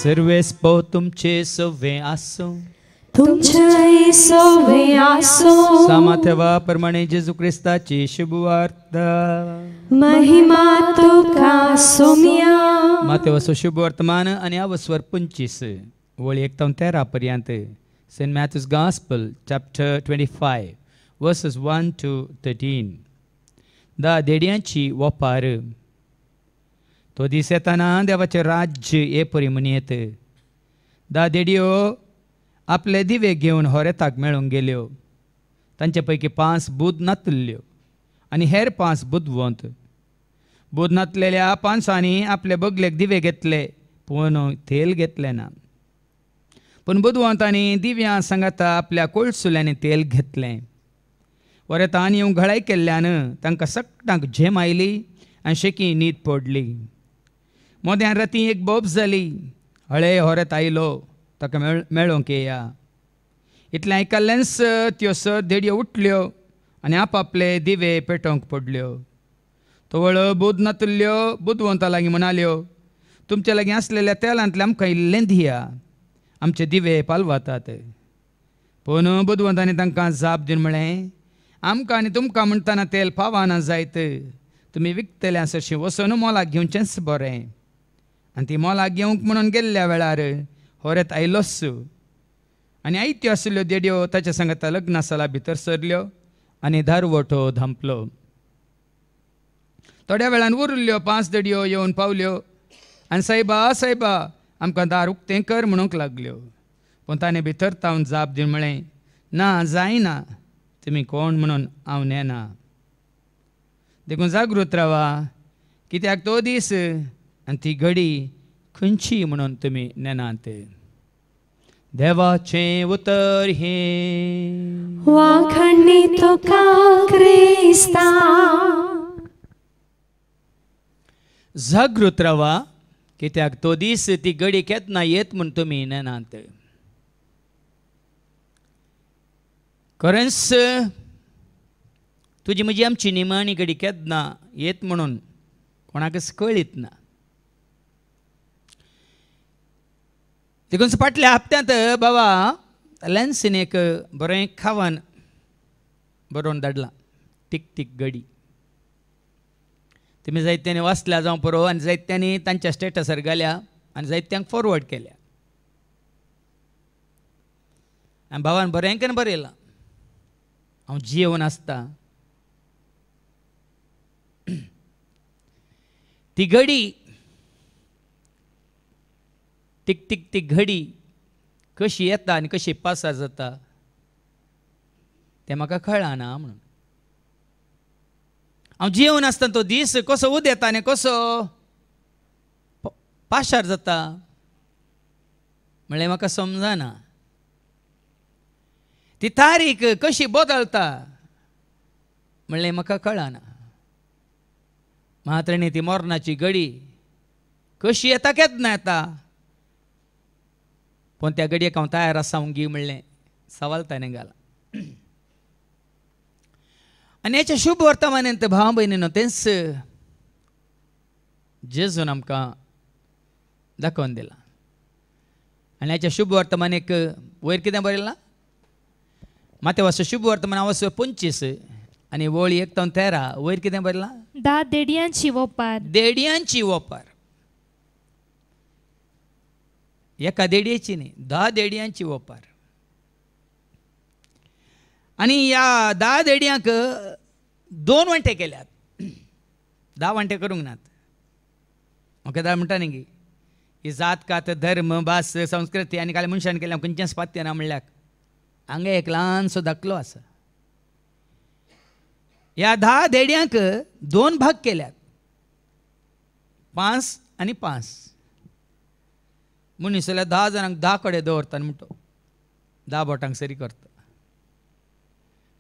सर्वेस्पो तुमचे सवे आसो, तुमचे सवे आसो. सामाथ्यवा प्रमाणे जेजू ख्रिस्ताची शुभवार्ता. महिमा तुका सोम्या. माथेवाचो शुभ वर्तमान आणि अवस्वर 25 वळी 1 ते 13 पर्यंत. Saint Matthew's gospel chapter 25 verses 1 to 13. देड्यांची वोपार. तो दीस येताना देवाचे राज्य येपरी म्हणयत. देडयो आपले दिवे घेवन होरेताक मेळूंक गेल्यो. तांचे पैकी 5 बुध नातल्यो आनी हेर 5 बुधवंत. बुध नातलेल्या 5 आपले बगलेक दिवे घेतले, पूण तेल घेतले ना. पूण बुधवंतांनी दिव्यां सांगाता आपल्या कोळसुल्यांनी तेल घेतलें. वरेतान येवंक घळाय केल्ल्यान तांकां सगळ्यांक झेम आयली आनी शेकी न्हीद पडली. मोद्यान राती एक बोब जाली. हळे होरेत आयलो, ताका मेळोंक येया. इतलें आयकल्ल्यानच त्यो देडयो उठल्यो आनी आपले दिवे पेटोवंक पडल्यो. तोवळ बुध नातल्यो बुधवंता लागीं म्हणाल्यो, तुमचे लागीं आसलेल्या तेलांतलें आमकां इल्लें दिया, आमचे दिवे पालवातात. पूण बुधवंतांनी तांकां जाप दिवन म्हळें, आमकां आनी तुमकां म्हणटाना तेल पावाना जायत. तुमी विकतल्या सरशीं वचून मोलाक घेवचेंच बरें. आनी ती मोलाक घेवंक म्हणून गेल्ल्या वेळार होरेत आयलोच. आनी आयत्यो आशिल्ल्यो देडयो ताच्या सांगाता लग्नासला भितर सरल्यो आनी दारवटो धांपलो. थोड्या वेळान उरिल्ल्यो 5 देडयो येवन पावल्यो आनी सायबा सायबा आमकां दार उक्तें कर म्हणूंक लागल्यो. पूण ताणें भितर तावन जाप दिवन म्हळें, ना जायना, तुमी कोण म्हणून हांव नेना. देखून जागृत रावा, कित्याक तो दीस आनी ती घडी खंयची म्हणून तुमी नेनात. देवाचें उतर हें. वाखणी तुका क्रिस्ता. जागृत रावा, कित्याक तो दीस ती घडी केन्ना येत म्हूण तुमी नेनात. खरेंच तुजी म्हजी आमची निमाणी घडी केन्ना येत म्हणून कोणाकच कळीत ना. देखून फाटल्या हप्त्यांत बाबा लॅन्सीन एक बरें खावन बरोवन धाडलां, टीक टीक घडी. तुमी जायत्यांनी वाचल्या जावं पळोव आनी जायत्यांनी तांच्या स्टेटसार घाल्या आनी जायत्यांक फॉरवर्ड केल्या. आनी भावान बरेंकन बरयलां, हांव जियेवन आसता. ती घडी टीक टीक ती घडी कशी येता आनी कशी पासार जाता तें म्हाका कळना म्हणून. हांव जियेवन आसतना तो दीस कसो उदेता आनी कसो पाशार जाता म्हणलें म्हाका समजना. ती तारीख कशी बदलता म्हणलें म्हाका कळना. मात्रेनी ती मोरणाची घडी कशी येता केन्ना येता, पूण त्या घडयेक हांव तयार आसा गी म्हणलें सवाल ताणें घाला. आनी हेच्या शुभ वर्तमानांत भाव भयणीनो तेंच जेजून आमकां दाखोवन दिलां. आनी हेच्या शुभ वर्तमानेक वयर कितें बरयलां, माथेवाचो शुभ वर्तमान अवस्वर 25 आनी वळी 1 ते 13 वयर कितें बरयलां, 10 देडयांची वोपार. देडयांची वोपार. एका देडयेची न्ही, 10 देडयांची वोपार. आनी ह्या 10 देडयांक 2 वंटे केल्यात, 10 वंटे करूंक नात. ओके म्हणटा न्ही गी, ही जात कात धर्म भास संस्कृती आनी कांय मनशान केल्या खंयचेंच पात्य ना म्हणल्यार हांगा एक ल्हानसो धाकलो आसा. ह्या 10 देडयांक 2 भाग केल्यात, 5 आनी 5. मनीस जाल्यार 10 जाणांक 10 कडेन दवरता म्हणटो 10 बोटांक सरी करता.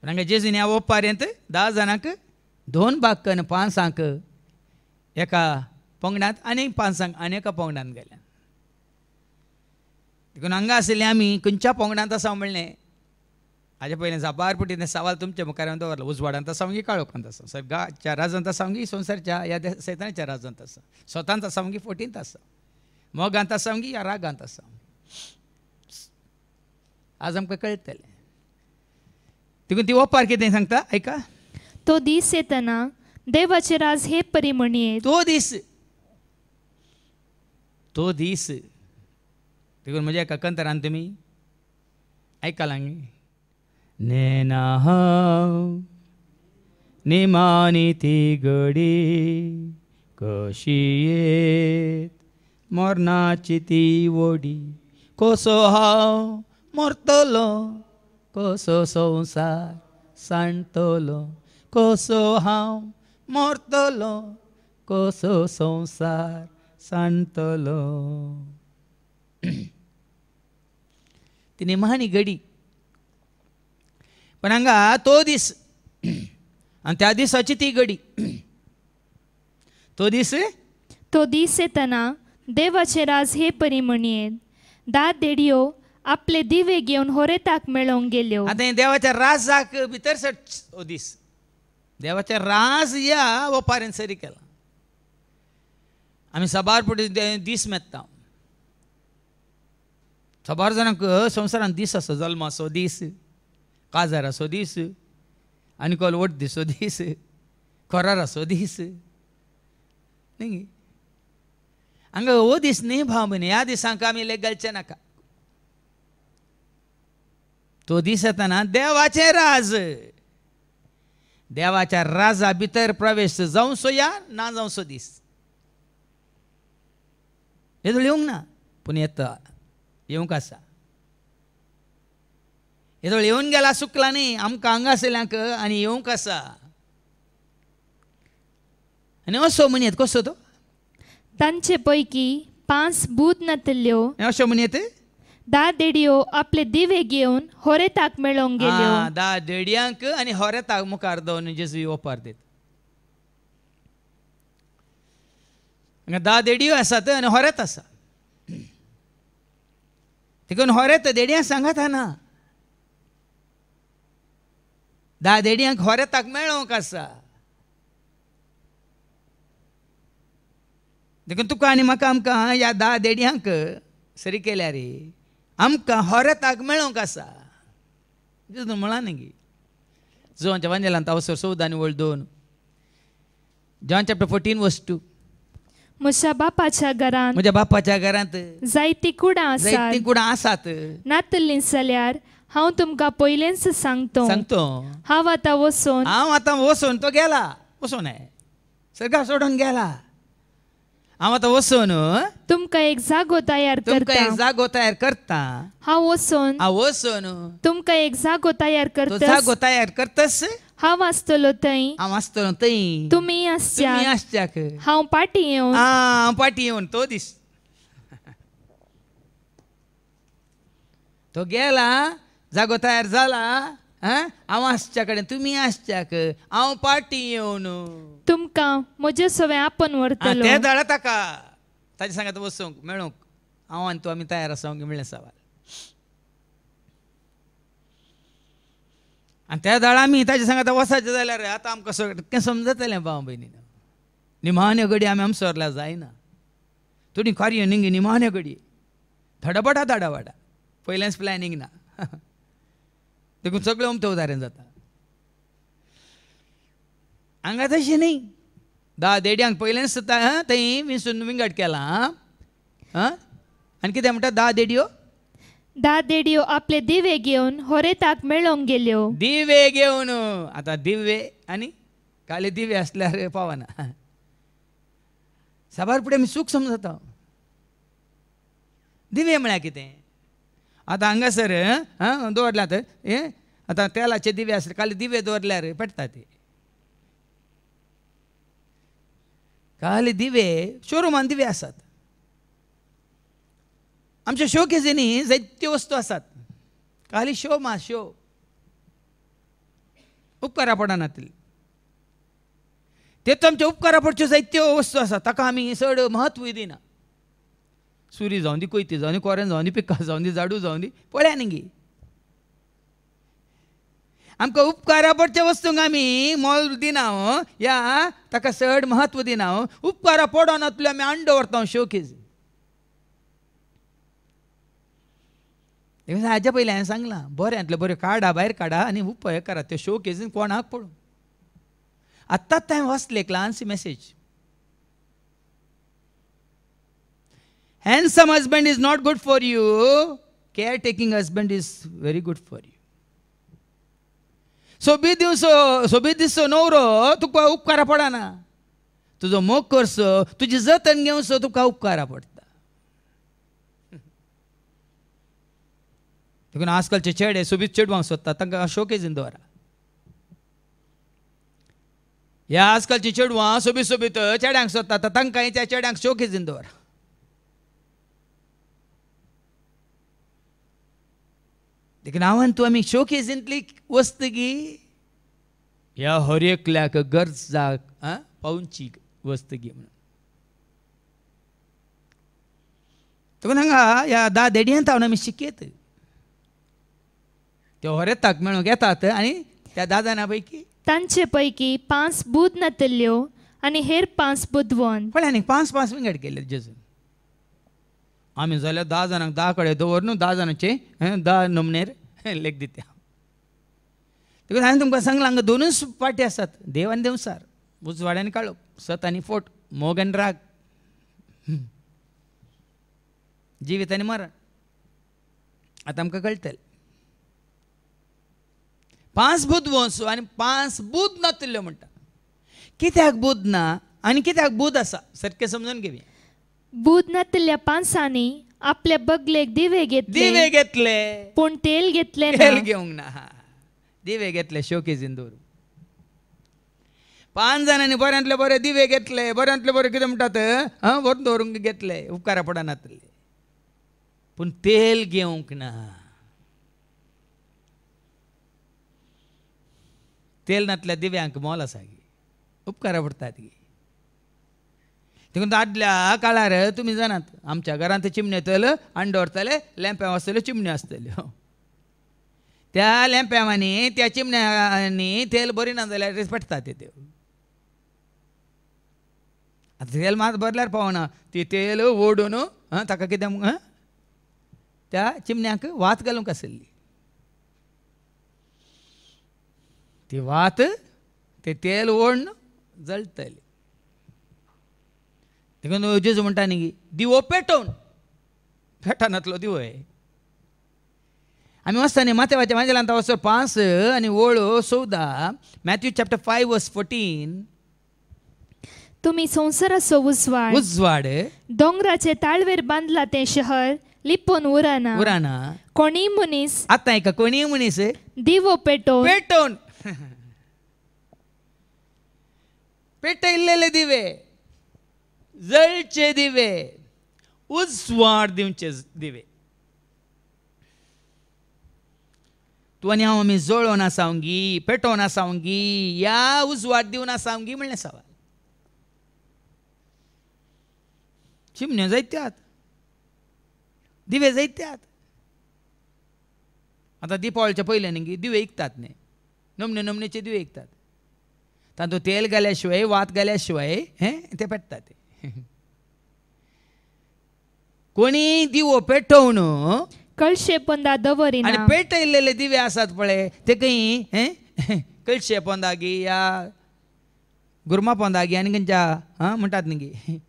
पूण हांगा जेजून ह्या ओपाऱ्यांत 10 जाणांक 2 भाग करून 5 एका पंगडांत आनी 5 आनी एका पंगडांत गेल्या. देखून हांगा आशिल्ले आमी खंयच्या पंगडांत आसा म्हणलें हाजे पयलें जापारपटी तें सवाल तुमच्या मुखार दवरलो. उजवाडांत आसा गी काळोखांत आसा, सर्गाच्या राजांत आसा गी संवसारच्या ह्या सैतानाच्या राजांत आसा, स्वतांत आसा गी फटींत आसा. मोगांत आसा या रागांत आसा आज आमकां कळटलें. देखून ती ओपार कितें सांगता ऐका. तो दीस येतना देवाचे राज हे परी म्हणयेत. तो दीस देखून म्हज्या एका कंतरान तुमी आयकलां नेना हांव निमानी ती घडी कशी येत मरणाची ती वडी कसो हांव मरतलो कसो संवसार सांडतलो कसो हांव मरतलो कसो संवसार सांडतलो. ती निमाणी घडी पण हांगा तो दीस आनी त्या दिसाची ती घडी. तो दीस येतना देवाचे राज हे परी म्हणयेत. दाद देडयो आपले दिवे घेवन होरेताक मेळोंक गेल्यो. आतां देवाच्या राजाक भितर हो दीस देवाच्या राज या ओपारेन सरी केला. आमी सबार पुढे दीस मेत्ता. सबार जाणांक संवसारांत दीस आसा. जल्माचो दीस, काजाराचो दीस, आनी कोल वड्डेचो दीस, खोराराचो दीस न्ही. हांगा हो दीस न्ही भाव भयणी, ह्या दिसांक आमी लेक घालचे नाका. तो दीस येतना देवाचें राज, देवाच्या राजा भितर प्रवेश जावचो या ना जावचो दीस. येदोळ येवंक ना पूण येता, येवंक आसा. येदोळ येवन गेला सुकला न्ही आमकां हांगा आसल्यांक आनी येवंक आसा. आनी असो म्हणयत कसो तो तांचे पैकी 5 भूत नातल्यो. अशें म्हणयत दाद देडयो आपले दिवे घेवन होरेताक मेळोंक गेल्यो. 10 देडयांक आनी होरेताक मुखार दवरून जेजू ओपार दित. 10 देडयो आसात आनी होरेत आसा. देखून होरेत देडयांक सांगात ना. 10 देडयांक होरेताक मेळोंक आसा. देखून तुका आनी म्हाका आमकां ह्या 10 देडयांक सरी केल्यार आमकां होरेताक मेळोंक आसा. जेजू म्हणला न्ही जोनच्या वांजेलांत अवसर 14 आनी 2 जॉन चॅप्टर 14:2 म्हज्या बापाच्या घरांत जायतीं कुडां आसात. नातल्लीं जाल्यार हांव तुमकां पयलेंच सांगतो. हांव आतां वचोन तो गेला वचोन सगळा सोडून गेला. हांव आतां वचोन तुमकां एक जागो तयार करता. हांव वचोन तुमकां एक जागो तयार करतस. हांव आसतलो थंय तुमी आसच्याक. हांव पाटी येवन तो दीस तो गेला जागो तयार जाला. हांव आसच्या कडेन तुमी आसच्याक. हांव पाटी येवन तुमकां म्हजे सवे आपोवन व्हरतलो. ते धाडा ताका ताजे सांगात वचूंक मेळूंक. हांव आनी तूं आमी तयार आसूंक म्हणलें सवाल. आनी त्या धाडा आमी ताजे सांगात वचाचें जाल्यार आतां आमकां सगळें समजतलें भाव भयणीन. निमाण्यो घडी आमी आमचोरल्या जायना. थोडी कार्य न्ही निमाण्यो घडी धडाबडा पयलेंच प्लॅनिंग ना. देखून सगळें उमतें उदाहरण जाता. हांगा तशें न्ही. 10 देडयांक पयलेंच थंय विंसून विंगड केला. आनी कितें म्हणटा 10 देडयो आपले दिवे घेवन होरेताक मेळोंक गेल्यो. दिवे घेवन. आतां दिवे आनी खाली दिवे आसल्यार पावना. साबार फुडें आमी सूख समजता. दिवे म्हळ्यार कितें. आतां हांगासर दवरल्यात आतां तेलाचे दिवे आसले खाली दिवे दवरल्यार पेटता ते. खाली दिवे शोरुमान दिवे आसात. आमच्या शो केजींनी जायत्यो वस्तू आसात. खाली शो उपकारा पडनातली. तेतून आमच्या उपकारा पडच्यो जायत्यो वस्तू आसात. ताका आमी चड महत्वूय दिना. सुरी जावं दी, कोयती जावं दी, कोरें जावं दी, पिका जावं दी, झाडू जावं दी, पळया न्ही आमकां उपकारा पडच्या वस्तूंक आमी मोल दिना. या ताका चड महत्व दिना. उपकारा पडोनातल्यो आमी अंड व्हरता शो केजी. हाच्या पयलीं हांवें सांगलां बऱ्यांतले बऱ्यो काडा भायर काडा आनी उपयोग करा त्यो शो केसीन कोणाक पडूं. आत्ताच हांवें वाचलें क्लान्सी message. Handsome husband is not good for you. Caretaking husband is very good for you. सोबीत दिसो नवरो तुका उपकारा पडना. तुजो मोग करसो तुजी जतन घेवसो तुका उपकारा पडटा. देखून आजकालचे चेडे सोबीत चेडवांक सोदतात तांकां शोकेजीन दवरा. ह्या आजकालची चेडवां सोबीत चेड्यांक सोदतात तांकांय त्या चेड्यांक शोकेजीन दवरा. देखून हांवें तूं आमी शोकेजींतली वस्त गी ह्या हर एकल्याक गरजाक पावची वस्त गी म्हणून. देखून हांगा ह्या 10 देडयांत हांव आमी शिकयत त्यो हरेताक मेळूंक येतात आनी त्या 10 जाणां पैकी तांचे पैकी 5 बुध नतल्यो आनी हेर 5 बुधवंत. पळय आनी 5 विंगड केले जेजून. आमी जाल्यार 10 जाणांक 10 कडेन दवर न्हू 10 जाणांचे 10 नमनेर लेख दिता. देखून हांवें तुमकां सांगलां हांगा 2च पाटी आसात देव आनी देवसार, उजवाड आनी काळोख, सत आनी फोट, मोग आनी राग, जिवीत आनी मरण. आतां आमकां कळटलें 5 बुध वंसो आनी 5 बुध नातल्यो म्हणटा. कित्याक बुध ना आनी कित्याक बुध आसा सारकें समजून घेवया. बुध नतल्ल्या 5 आपल्या बगलेक दिवे घेतले पूण तेल घेतले तेल घेवंक ना. दिवे घेतले शोकेजीन दवरूंक. 5 जाणांनी बऱ्यांतले बरे दिवे घेतले, बऱ्यांतले बरे कितें म्हणटात व्हरून दवरूंक घेतले उपकारा पडनातले, पूण तेल घेवंक ना. तेल नातल्या दिव्यांक मोल आसा गी, उपकारा पडटात गी. देखून आदल्या काळार तुमी जाणात आमच्या घरांत चिमणेतल अंड व्हरतले, लॅम्प्यां आसतल्यो चिमण्यो आसतल्यो. त्या लॅम्प्यांनी त्या चिमण्यांनी तेल बरी ना जाल्यार पेटतात त्यो. आतां तेल मात भरल्यार पावना, ती तेल ओडून ताका कितें त्या चिमण्यांक वात घालूंक आसली. ती वात ते तेल ओडून जळटली. देखून जेजू म्हणटा न्ही दिवो पेटनातलो दिवो. आमी वचता न्ही माथेवाच्या मांजेलांत वचो 5 आनी ओळो 14 मॅथ्यू चॅप्टर 5 वर्स 14. तुमी संवसाराचो उजवाड दोंगराचे ताळवेर बांदला तें शहर लिपोवन उराना. कोणी मनीस आतां एका कोणी मनीस दिवो पेटोवन पेटयल्लेले दिवे, जळचे दिवे, उजवाड दिवचे दिवे. तूं आनी हांव आमी जळोवन आसावंगी, पेटोवन आसावंगी, या उजवाड दिवन आसावंगी म्हणलें सवाल. चिमण्यो जायत्यात, दिवे जायत्यात. आतां दिपावळीच्या पयले न्ही दिवे विकतात न्ही, नमनेचे दिवे विकतात. तातूंत तेल घाल्या शिवाय वात घाल्या शिवाय ते पेटतात. कोणी दिवो पेटोवन कळशे पोंदा दवरिना आनी पेटयल्लेले दिवे आसात पळय ते खंय कळशे पोंदागी या गुरमा पोंदागी आनी खंयच्या म्हणटात न्ही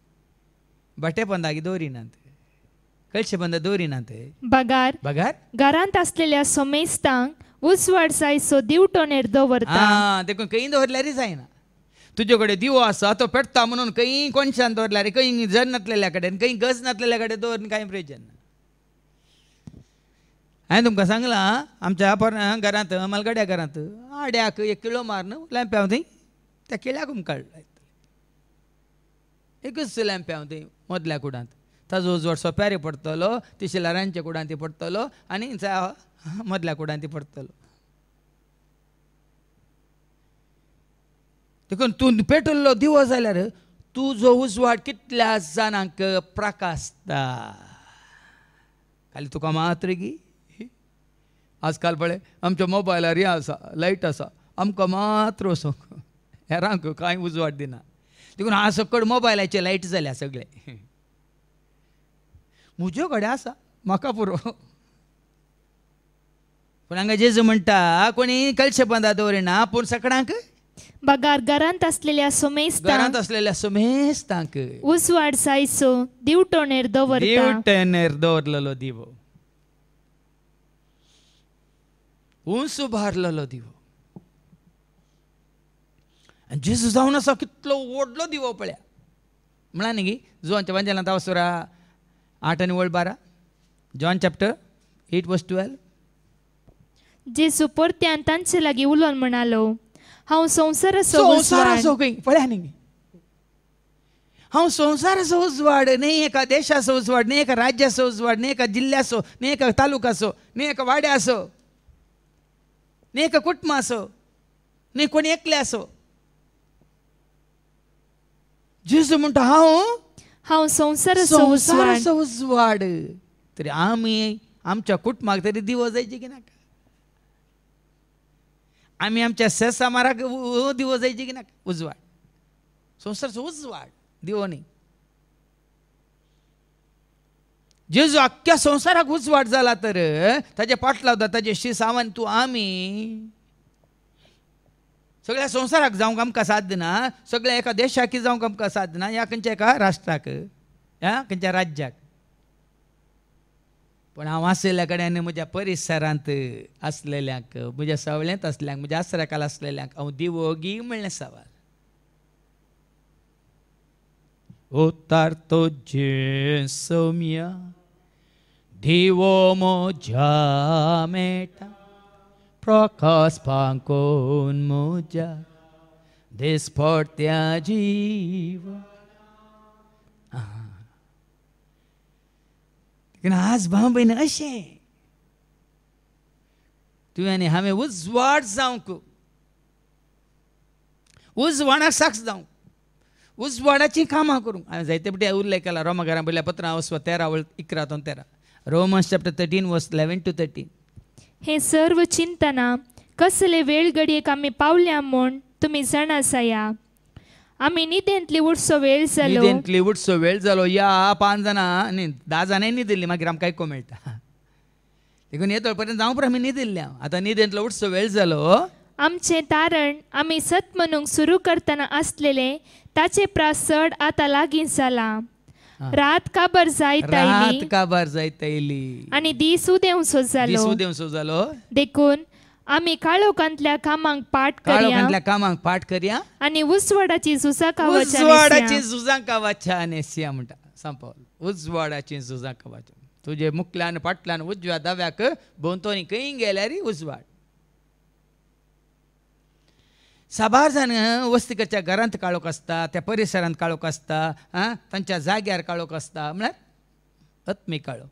बटे पोंदागी दवरिनात, कळशे पोंदा दवरिनात. बगार घरांत आसलेल्या सोमेस्तांक उजवाड सायसो दिवटोनेर दवरता. देखून खंय दवरल्यारय जायना. तुजे कडेन दिवो आसा तो पेटता म्हणून खंय कोणशान दवरल्यार खंय जर नातलेल्या कडेन खंय गज नातलेल्या कडेन दवरून कांय प्रयोजन ना. हांवें तुमकां सांगलां आमच्या घरांत मालगड्या घरांत आड्याक 1 किलो मारून लॅम्प्या थंय त्या केळ्याक उमकाळ एकच लॅम्प्या थंय मदल्या कुडांत. ताजो उजवाड सोंप्यार पडटलो, ती शिलारांच्या कुडांत पडटलो आनी मदल्या कुडांत पडटलो. देखून तूं पेटल्लो दिवो जाल्यार तुजो उजवाड कितल्या जाणांक प्रकाशता. खाली तुका मात्र गी आजकाल पळय आमच्या मोबायलार हें आसा लायट आसा, आमकां मात्र वचोंक हेरांक कांय उजवाड दिना. देखून हांव सकट मोबायलाचे लायट जाल्या सगळे. म्हज्यो कडेन आसा म्हाका पुरो. पूण हांगा जेजू म्हणटा कोणी कळशे बंदा दवरिना पूण सकाळांक बगार घरांत असलेल्या घरांत सोमेस्तांक असलेल्या सुमेस्तांक उजवाड सायसो दिवटोणेर दवरता. दिवटेनेर दवरलेलो दिवो, उंच उबारलेलो दिवो. आनी जेजू जावन आसा कितलो व्हडलो दिवो पळया. म्हळ्या न्ही जोनच्या वंजलांत आवसुरा 8 आनी 12 जॉन चॅप्टर 8 वर्स 12. जेसू परत्यान तांचे लागीं उलोवन म्हणालो, हांव संवसाराचो उजवाड. संवसाराचो पळया न्ही, हांव संवसाराचो उजवाड. न्ही एका देशाचो उजवाड, न्ही एका राज्याचो उजवाड, न्ही एका जिल्ल्याचो, न्ही एका तालुकाचो, न्ही एका वाड्याचो, न्ही एका कुटुंबाचो, न्ही कोणी एकल्याचो. जेजू म्हणटा हांव संवसाराचो उजवाड. तरी आमी आमच्या कुटुंबाक तरी दिवो जायचे की नाका? आमी आमच्या सेसामाराक दिवो जायचे की नाका? उजवाड, संवसाराचो उजवाड दिवो न्ही. जेजू अख्ख्या संवसाराक उजवाड जाला तर ताजे पाटलावता ताजे शिसावान तूं आमी सगळ्या संवसाराक जावंक आमकां साध्य ना, सगळ्या एका देशाक जावंक आमकां साध्य ना, ह्या खंयच्या एका राष्ट्राक, ह्या खंयच्या राज्याक. पण हांव आसलेल्या कडेन म्हज्या परिसरांत असलेल्यांक, म्हज्या सवळेंत असल्यांक, म्हज्या आसऱ्याकाल असलेल्यांक हांव दिवो गी म्हणलें सवाल. Otarto Jesu mia, divo moja meta, prokas pankon moja, desportia jiva. पण आज भाव बहीण अशें तुवें हांवें उजवाड जावंक, उजवाडाक साक्ष जावंक, उजवाडाची कामां करूंक. हांवें जायते फावटी उल्लेख केला रोमाकारां पयल्या पत्रां 13 रोमन्स चॅप्टर 13 वर्स 11 to 13. हे सर्व चिंतना कसले वेळ घडयेक आमी पावल्या म्हूण तुमी जाण आसाया. आमी न्हिदेंतली उठसो वेळ जालो, न्हिदेंतली उठसो वेळ जालो. या 5 जाणां न्ही 10 जाणांय न्हिदिल्लीं, मागीर आमकां आयको मेळटा. देखून येतोळ पर्यंत जावं पुरो आमी न्हिदिल्ल्या. आतां न्हिदेंतलो उठसो वेळ जालो. आमचें तारण आमी सत म्हणूंक सुरू करतना आसलेले ताचे प्रास चड आतां लागीं जाला. रात काबार जायत आयली आनी दीस उदेंवसो जालो. देखून आमी काळोखांतल्या कामांक पाठ करया आनी उजवाडाची झुजांक वाचा नेसया म्हणटा सांपल. उजवाडाची झुजांक वाचा. तुजे मुखल्यान फाटल्यान उजव्या दाव्याक भोंवतणी खंय गेल्यार उजवाड. साबार जाण वस्तिकाच्या घरांत काळोख आसता, त्या परिसरांत काळोख आसता, तांच्या जाग्यार काळोख आसता, म्हळ्यार आत्मी काळोख.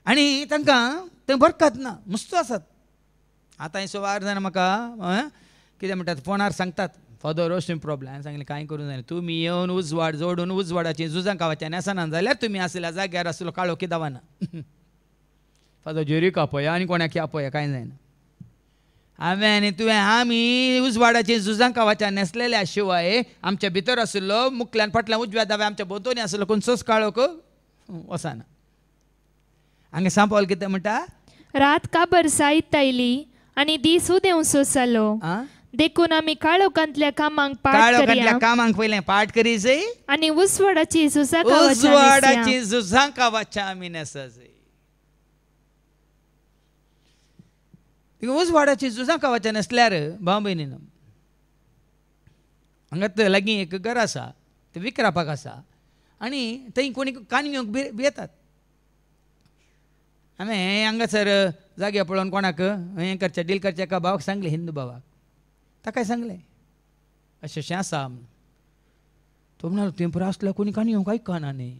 आनी तांकां थंय बरकत ना, मुस्तो आसात. आतां हे सुवार जाण म्हाका कितें म्हणटात फोनार सांगतात, फादर अशें प्रॉब्लेम. हांवें सांगलें कांय करूं जाय, तुमी येवन उजवाड जोडून उजवाडाची झुजांक वाच्या नेसना जाल्यार तुमी आसलेल्या जाग्यार आसलो काळोख कित्याक ना. फादर जेरीक आपया आनी कोणाक आपया कांय जायना. हांवें आनी तुवें आमी उजवाडाची झुजांक वाच्या नेसलेल्या शिवाय आमच्या भितर आशिल्लो मुखल्यान फाटल्यान उजव्या दाव्या आमच्या भोंवतणी आशिल्लो खंयचोच काळोख वचना. हांगा सांपल कितें म्हणटा, रात काबार जायत आयली आनी दीस उदेंवसो जालो. देखून आमी काळोखांतल्या कामांक पयलें पाठ करी जाय आनी उजवाडाची झुजांक वाच्या आमी नेसा जाय. उजवाडाची झुजांक वाच्या नेसल्यार भाव भयणीन हांगा लागीं एक घर आसा, तें विकरापाक आसा आनी थंय कोणी कान घेवंक भियेतात. हांवें हांगासर जागे पळोवन कोणाक हें करचें डील करचें एका भावाक सांगलें, हिंदू भावाक. ताकाय सांगलें अशें आसा. तो म्हणलो तें पुरो आसल्यार कोणी कान घेवंक आयकना न्ही.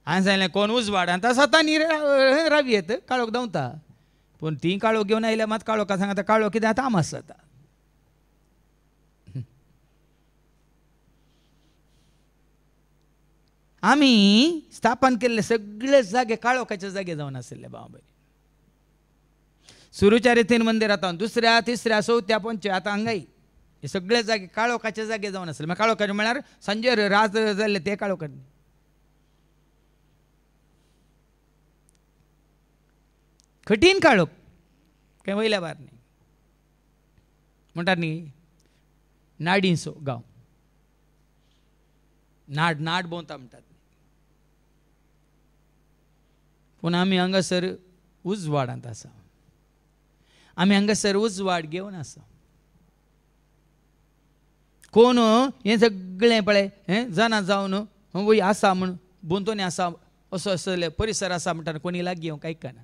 हांवें सांगलें कोण उजवाडांत आसा न्ही रावयेत, काळोख धांवता. पूण ती काळोख घेवन आयल्या मात काळोखा सांगता काळोख कितें आतां आमास जाता. आमी स्थापन केल्ले सगळे जागे काळोखाचे जागे जावन आशिल्ले भाव भयणी. सुरूच्या रितीन मंदिर आतां 2ऱ्या 3ऱ्या 4थ्या 5व्या आतां हांगाय हे सगळे जागे काळोखाचे जागे जावन आशिल्ले. काळोखाचे म्हळ्यार सांजेर रात जाल्ले ते काळोखान. कठीण काळोख काय वयल्या भार न्ही म्हणटात न्ही नाडींचो गांव नाड नाड भोंवता म्हणटात पूण आमी हांगासर उजवाडांत आसा आमी हांगासर उजवाड घेवन आसा कोण हें सगळें पळय हें जाणा जावन वय आसा म्हूण बोंतोनी आसा असो असले परिसर आसा म्हणटा कोणी लागीं येवंक आयकना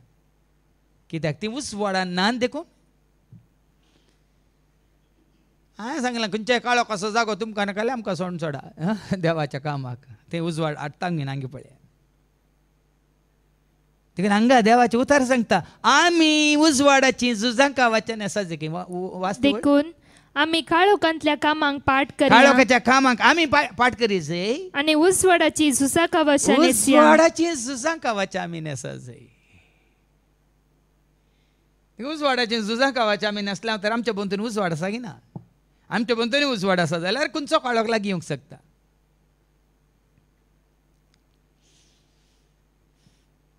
कित्याक ती उजवाडान नान देखून हांवें सांगलां खंयच्याय काळोख असो जागो तुमकां नाका जाल्यार आमकां सोडून सोडा देवाच्या कामाक तें उजवाड हाडटांक न्ही हांगे पळय देखून हांगा देवाचें उतार सांगता आमी उजवाडाची झुजांका वाचन आसा जे देखून आमी काळोखांतल्या कामांक पाठ करी काळोखाच्या कामांक आमी पाठ करी जाय आनी उजवाडाची झुजांका वाचन उजवाडाची झुजांका वाचा आमी नेसा जाय उजवाडाची झुजांका वाचा आमी नेसल्या तर आमच्या बंतून उजवाड आसा की ना आमच्या बंतूनी उजवाड आसा जाल्यार खंयचो काळोख लागीं येवंक शकता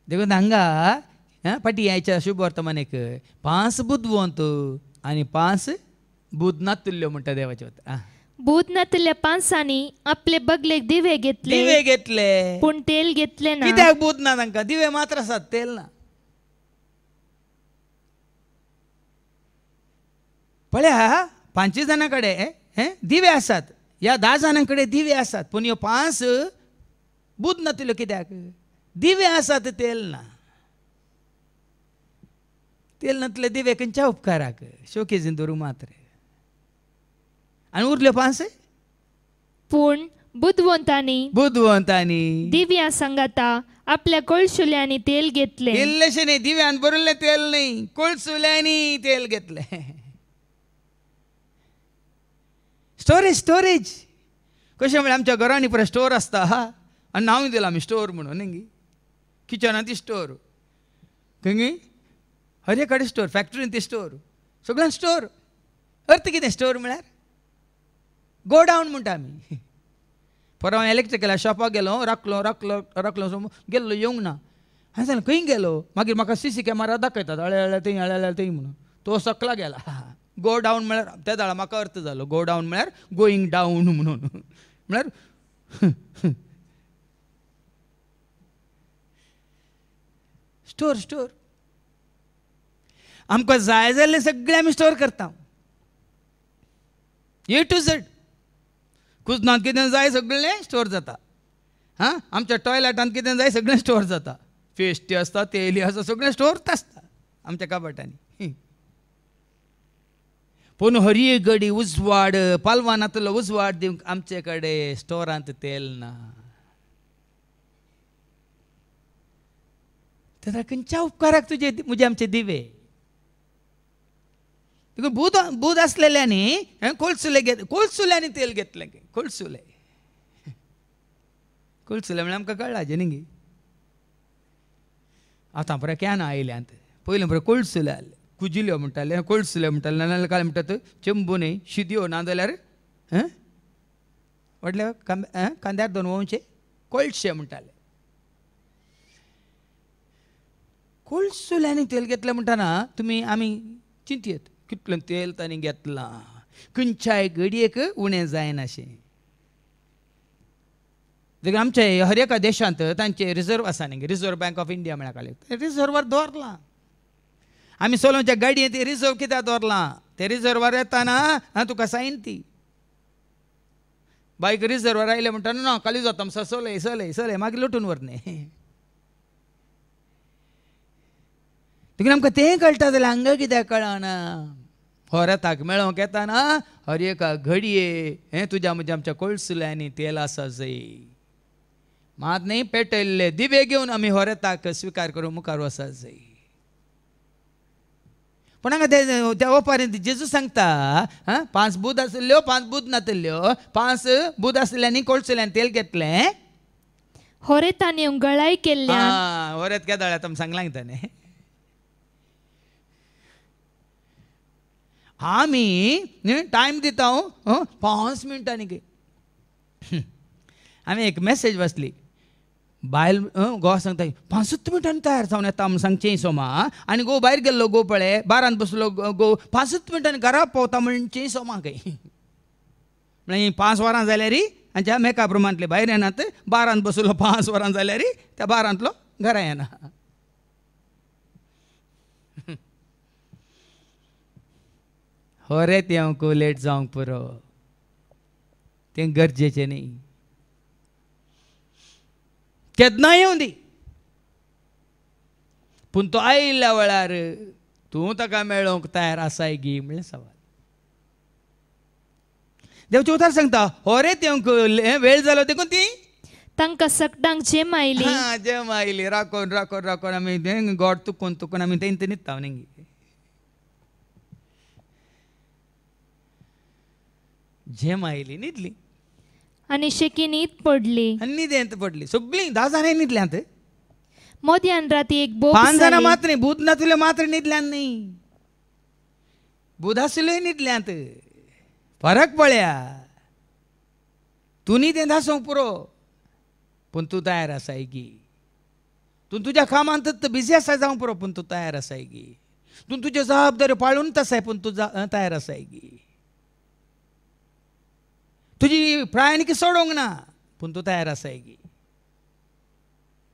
देखून हांगा पाटयाच्या शुभ वर्तमानेक 5 बुधवंत आनी 5 बुधनातुल्यो म्हणटा देवाचे बुधनातल्या 5 आपले बगलेक दिवे घेतले पूण तेल घेतले ना कित्याक बुध ना तांकां दिवे मात्र आसात तेल ना पळया 5 जाणां कडेन दिवे आसात ह्या 10 जाणां कडेन दिवे आसात पूण ह्यो 5 बुध नातुल्यो कित्याक दिवे आसात तेल ना तेल नातले दिवे खंयच्या उपकाराक शोकेजीन दवरूंक मात्र आनी उरल्यो 5 पूण बुधवंतांनी दिव्या सांगाता आपल्या कोळशुल्यांनी तेल घेतले इल्लेशें न्ही दिव्यान भरिल्लें तेल न्ही कोळसुल्यांनी तेल घेतलें स्टोरेज कशें म्हळ्यार आमच्या घरांनी पळय स्टोर आसता आनी नांव दिलां आमी स्टोर म्हणून न्ही किचनांत ती स्टोर खंय हर एक कडेन स्टोर फॅक्टरीन ती स्टोर सगळ्यान स्टोर अर्थ कितें स्टोर म्हळ्यार गोडावन म्हणटा आमी परवा हांव इलेक्ट्रिकला शॉपाक गेलो राखलो गेल्लो येवंक ना हांवें सांगलें खंय गेलो मागीर म्हाका CC कॅमेरा दाखयतात हळे थंय म्हणून तो सकला गेला गो डावन म्हळ्यार त्या दाळा म्हाका अर्थ जालो गो डावन म्हळ्यार गोईंग डावन म्हणून म्हळ्यार स्टोर आमकां जाय जाल्लें सगळें आमी स्टोर करता A to Z कुजनांत कितें जाय सगळें स्टोर जाता आमच्या टॉयलेटांत कितें जाय सगळें स्टोर जाता पेस्टी आसता तेली आसता सगळें स्टोर आसता आमच्या काबाटांनी पूण हर एक घडी उजवाड पालवानांतलो उजवाड दिवंक आमचे कडेन स्टोरांत तेल ना तेन्ना खंयच्या उपकाराक तुजे म्हणजे आमचे दिवे बूद आसलेल्यांनी कोळसुल्यांनी तेल घेतलें कोळसुले म्हळ्यार आमकां कळ्ळा जे न्ही आतां पळय कॅनां आयल्यांत पयलीं पळय कोळसुले आहले कुजिल्यो म्हणटाले कोळसुले म्हणटाले नाजाल्यार काय म्हणटात चेंबू न्ही शिद्यो नाजाल्यार व्हडले कांद्यार दोन वोंवचे कोळशे म्हणटाले कोळसुल्यांनी तेल घेतलें म्हणटाना आमी चिंतयेत कितलें तेल तांणी घेतलां खंयच्याय घडयेक उणें जायनाशें देखून आमच्या हर एका देशांत तांचे रिजर्व आसा न्ही रिजर्व बँक ऑफ इंडिया म्हळ्यार ते रिजर्वार दवरलां आमी चलोवच्या गाडयेंत ते रिजर्व कित्याक दवरलां ते रिजर्वार येताना तुका सायन ती बायक रिजर्वार आयले म्हणटाना ना काली जाता चलय मागीर लुटून व्हरने देखून आमकां तें कळटा जाल्यार हांगा कित्याक कळना होराताक मेळोंक येताना हर एका घडये तुज्या म्हज्या आमच्या कोळसुल्यांनी तेल आसा जाय मात न्ही पेटयल्ले दिवे घेवन आमी होराताक स्विकार करून मुखार वचा जाय पूण हांगा त्या ओपारींत जेजू सांगता 5 बूद आसल्यो 5 बूद नातल्यो 5 बूद आसल्यांनी कोळसुल्यांनी तेल घेतलें होरेतान येवंक गळाय केल्ल्यान होरेत केदाळ्यात आमी सांगलां ताणें आमी टायम दिता 5 मिनटांनी आमी एक मेसेज वाचली बायल घोव सांगता 5 मिनटांनी तयार जावन येता म्हूण सांगचें सोमा आनी घोव भायर गेल्लो घोव पळय 12 बसलो घोव 5 मिनटांनी घरा पावता म्हणचे सोमा खंय म्हळ्यार 5 वरां जाल्यार आमच्या मेकअप रुमांतले भायर येनात 12 बसलो 5 वरां जाल्यार त्या 12 घरा येना होरेत येवंक लेट जावंक पुरो तें गरजेचें न्ही केन्ना येवं दी पूण तो आयिल्ल्या वेळार तूं ताका मेळोवंक तयार आसाय गी म्हणलें सवाल देवचें उतर सांगता होरेत येवंक वेळ जालो देखून ती तांकां सकटांक जेम आयली जेम आयली राखोन राखोन राखोन आमी गोड तुकोन तुकोन आमी तें न्हिदता न्ही जेम आयली न्हिदली आनी शेकी न्हीद पडली आनी न्हिदेंत पडली सगळीं 10 जाणां न्हिदल्यांत मोद्यान राती एक बोब 5 जाणां जाली. मात्र न्ही भूत नासले मात्र न्हिदल्यांत न्ही भूत आसल्योय न्हिदल्यांत फरक पळया तूं न्हिदेंत आसूंक पुरो पूण तूं तयार आसाय गी तूं तुज्या कामांत बिजी आसाय जावं पुरो पूण तूं तयार आसाय गी तूं तुज्यो जबाबदाऱ्यो पाळून आसाय पूण तूं तयार आसाय गी तुजी प्रायाणिकी सोडोंक ना पूण तूं तयार आसाय गी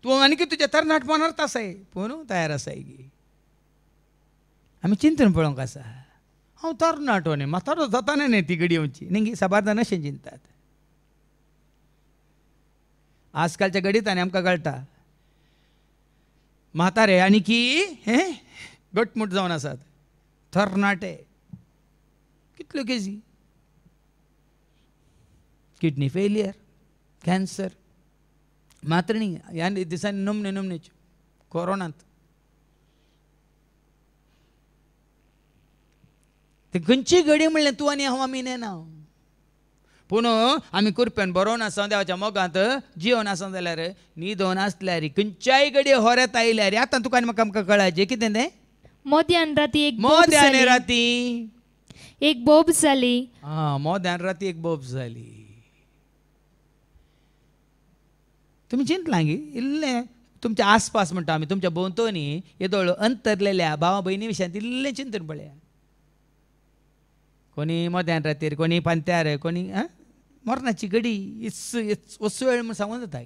तूं आनी तुज्या तरणाटपणांत आसाय पूण तयार आसाय गी आमी चिंतून पळोवंक आसा हांव तरणाटो न्ही म्हातारो जाताना न्ही ती घडी येवची न्ही साबारदान अशें चिंतात आजकालच्या घडींतांनी आमकां कळटा म्हातारे आनी की घटमूट जावन आसात तरणाटे कितल्यो केजी किडनी फेलियर कॅन्सर मात्र न्ही ह्या दिसांनी नमने नमनेच्यो कोरोनांत ते खंयची घडी म्हणलें तूं आनी हांव आमी नेना पूण आमी कुरप्यान बरोवन आसा देवाच्या मोगांत जिवन आसा जाल्यार न्हिदोन आसल्यार खंयच्याय घडी होऱ्यात आयल्यार आतां तुका आनी म्हाका आमकां कळाचें कितें तें मोद्यान राती एक बोब मोद्यान जाली. राती एक बोब जाली मोद्यान राती एक बोब जाली तुमी चिंतलां गी इल्लें तुमच्या आसपास म्हणटा आमी तुमच्या भोंवतणी येदोळ अंतरलेल्या भावा भयणी विशयान इल्लें चिंतून पळया कोणी मोद्यान रातीर कोणी पांत्यार कोणी मरणाची घडी वस्तू वेळ म्हूण सांगून जाता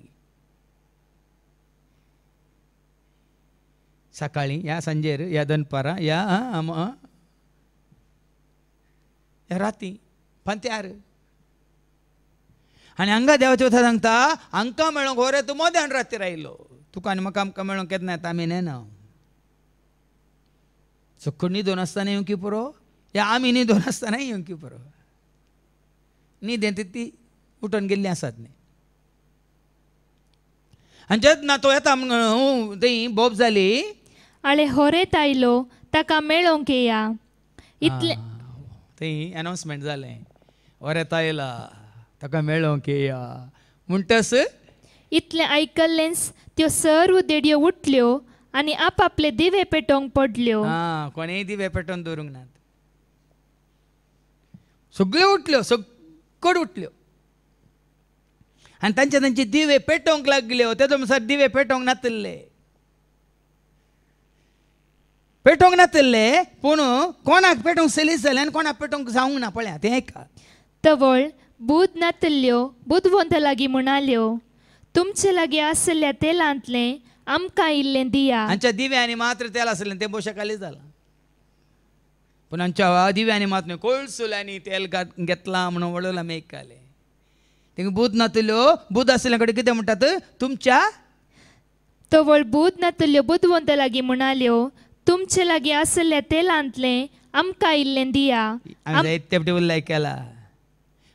सकाळीं या सांजेर या दनपारां या राती पांत्यार आनी हांगा देवाचे वता सांगता हांकां मेळोंक हो रे तूं मोद्यान रातीर आयलो तुका आनी म्हाका आमकां मेळोंक केन्ना येता आमी नेना सकट न्हिदोन आसतना येवंकी पुरो या आमी न्हिदोन आसतना येवंकी पुरो न्हिदेंत ती उठोन गेल्लीं आसात न्ही आनी जेन्ना तो येता थंय बोब जाली आळे होरेत आयलो ताका मेळोंक येया इतले थंय अनाउन्समेंट जालें वरेत आयला ताका मेळोंक येया म्हणटस इतलें आयकल्लेंच त्यो सर्व देडयो उठल्यो आनी आपआपले दिवे पेटोवंक पडल्यो कोणेय दिवे पेटोवन दवरूंक नात सगळ्यो उठल्यो सकट उठल्यो आनी तांचे दिवे पेटोवंक लागल्यो तेजो म्हणसर दिवे पेटोवंक नातल्ले पूण कोणाक पेटोवंक सलीस जालें आनी कोणाक पेटोवंक जावंक ना पळया तें आयका तवळ बूद नातल्ल्यो बुदवंत लागीं म्हणाल्यो तुमचे लागीं आसल्या तेलांतलें आमकां इल्लें दिया हांच्या दिव्यांनी मात्र तेल आसलें तें बोशा खाली जालां पूण हांच्या दिव्यांनी मात्र कोळसुल्यांनी तेल घेतलां म्हणून वळोवला आमी आयकले तेंका बूद नातल्यो बूद आसल्या कडेन कितें म्हणटात तुमच्या तवळ बूद नातल्ल्यो बुदवंत लागीं म्हणाल्यो तुमचे लागीं आसल्या तेलांतलें आमकां इल्लें दिया जायते फावटी उल्लेख केला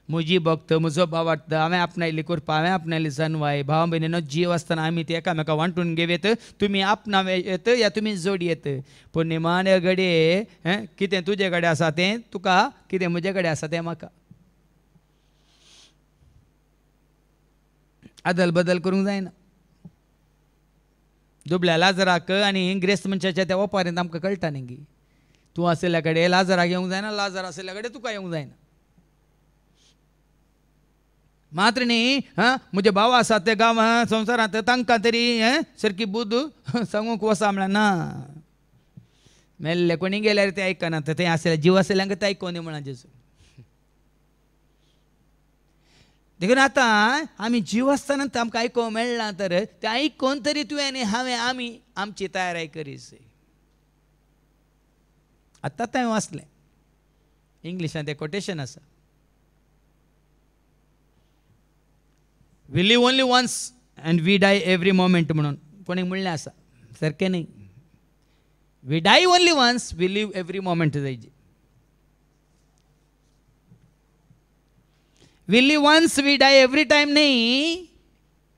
म्हजी भक्त म्हजो भावार्थ हांवें आपणायली कुरपा हांवें आपणायली सनवाय भावा भयणीनो जीव आसतना आमी ते एकामेका वांटून घेवेत तुमी आपणावेत या तुमी जोडयेत पूण निमाणे घडये कितें तुजे कडेन आसा तें तुका कितें म्हजे कडेन आसा तें म्हाका आदल बदल करूंक जायना दुबळ्या लाजराक आनी ग्रेस्त मनशाच्या त्या ओपारेंत आमकां कळटा न्ही तूं आसल्या कडेन लाजराक येवंक जायना लाजर आसल्या कडेन तुका येवंक जायना मात्र न्ही म्हजे भाव आसात ते गांवांत संवसारांत तांकां तरी सारकी बुद्ध सांगूंक वसा म्हणल्यार ना. मेल्ले कोणी गेल्यार ते आयकनात, थंय आसले जीव आसल्यांक ते आयकोनी म्हणून जेजू. देखून आतां आमी जीव आसतना आमकां आयकोवंक मेळना तर तें आयकोन तरी तुवें आनी हांवें आमी आमची तयारी करीत. आतां हांवें वाचलें इंग्लिशांत तें कोटेशन आसा. We live only once and we die every moment म्हणून कोणी म्हणलें आसा. सारकें न्ही. We die only once, we live every moment जायची. We live once, we die every time न्ही.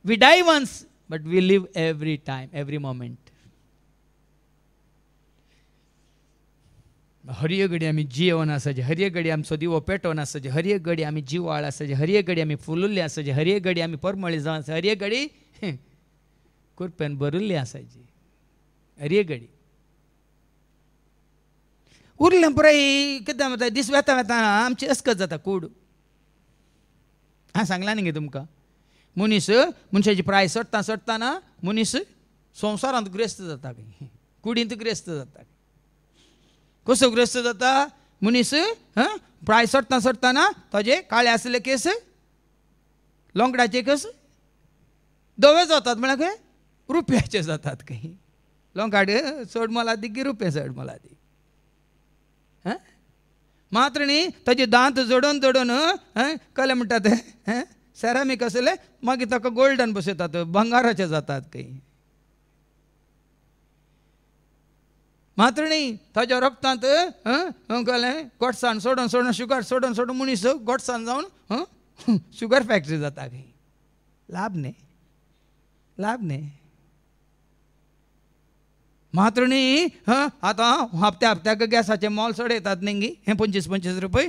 We die once but we live every time, every moment. हर एक घडी आमी जियोन आसाचे, हर एक घडी आमचो दिवो पेटोवन आसाचे, हर एक घडी आमी जिवाळ आसाचे, हर एक घडी आमी फुलुल्ले आसाचे, हर एक घडी आमी परमळी जावन आसा, हर एक घडी कुरपेन भरुल्ली आसाची, हर एक घडी. उरलें पुराय कितें म्हणटा दीस वेता वेता आमची अस्कत जाता कूड. हांवें सांगलां न्ही तुमकां. मनीस मनशाची प्राय सडटा सडटाना मनीस संवसारांत ग्रेस्त जाता, कुडींत ग्रेस्त जाता. कसो ग्रस्त जाता मनीस? प्राय सडटा सडटाना ताजे काळे आसले केस लोंगडाचे केस धवे जातात, म्हळ्यार खंय रुपयाचे जातात. खंय लोंगाड चड मोलादी की रुपये चड मोलादी. मात्र न्ही ताजे दांत जोडून जोडून कले म्हणटात सॅरामीक आसले मागीर ताका गोल्डन बसयतात, भंगाराचे जातात. खंय मात्र न्ही ताज्या रक्तांत कळ्ळें गोडसाण सोडून सोडून शुगर सोडून सोडून मनीस गोडसाण जावन शुगर फॅक्टरी जाता. खंय लाभ न्ही, लाभ न्ही. मात्र न्ही आतां हप्त्या हप्त्याक गॅसाचें मोल चडयतात न्ही. हें 25-25 रुपय.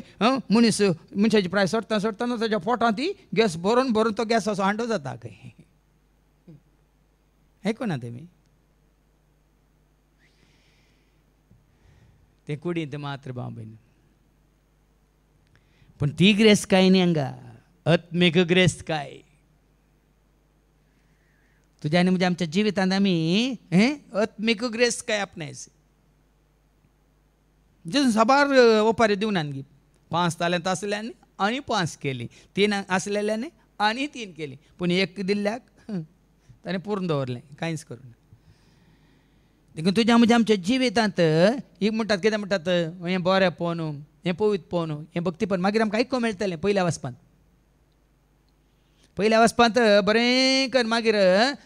मनीस मनशाची प्राय सडटा सडटाना ताज्या पोटांत ती गॅस भरून भरून तो गॅसाचो हांडो जाता. खंय आयकूना तेमी? ते कुडींत मात्र बाबीन. पण ती ग्रेस्त काय न्ही हांगा, आत्मीक ग्रेस्त काय. तुज्या आनी म्हज्या आमच्या जिवितांत आमी आत्मीक ग्रेस्त काय आपणायस. जेजून साबार ओपारी दिवना न्ही. 5 तालंत आसल्यांनी आनी 5 केली, 3 आसलेल्यांनी आनी 3 केली, पूण 1 दिल्ल्याक ताणें पूर्ण दवरलें, कांयच करूं ना. देखून तुज्या म्हज्या आमच्या जिवितांत एक म्हणटात कितें म्हणटात हें बरें पोवन हें पवित्र पोवन हें भक्तीपण मागीर आमकां आयकूंक मेळटलें. पयल्या वचपांत बरें कर मागीर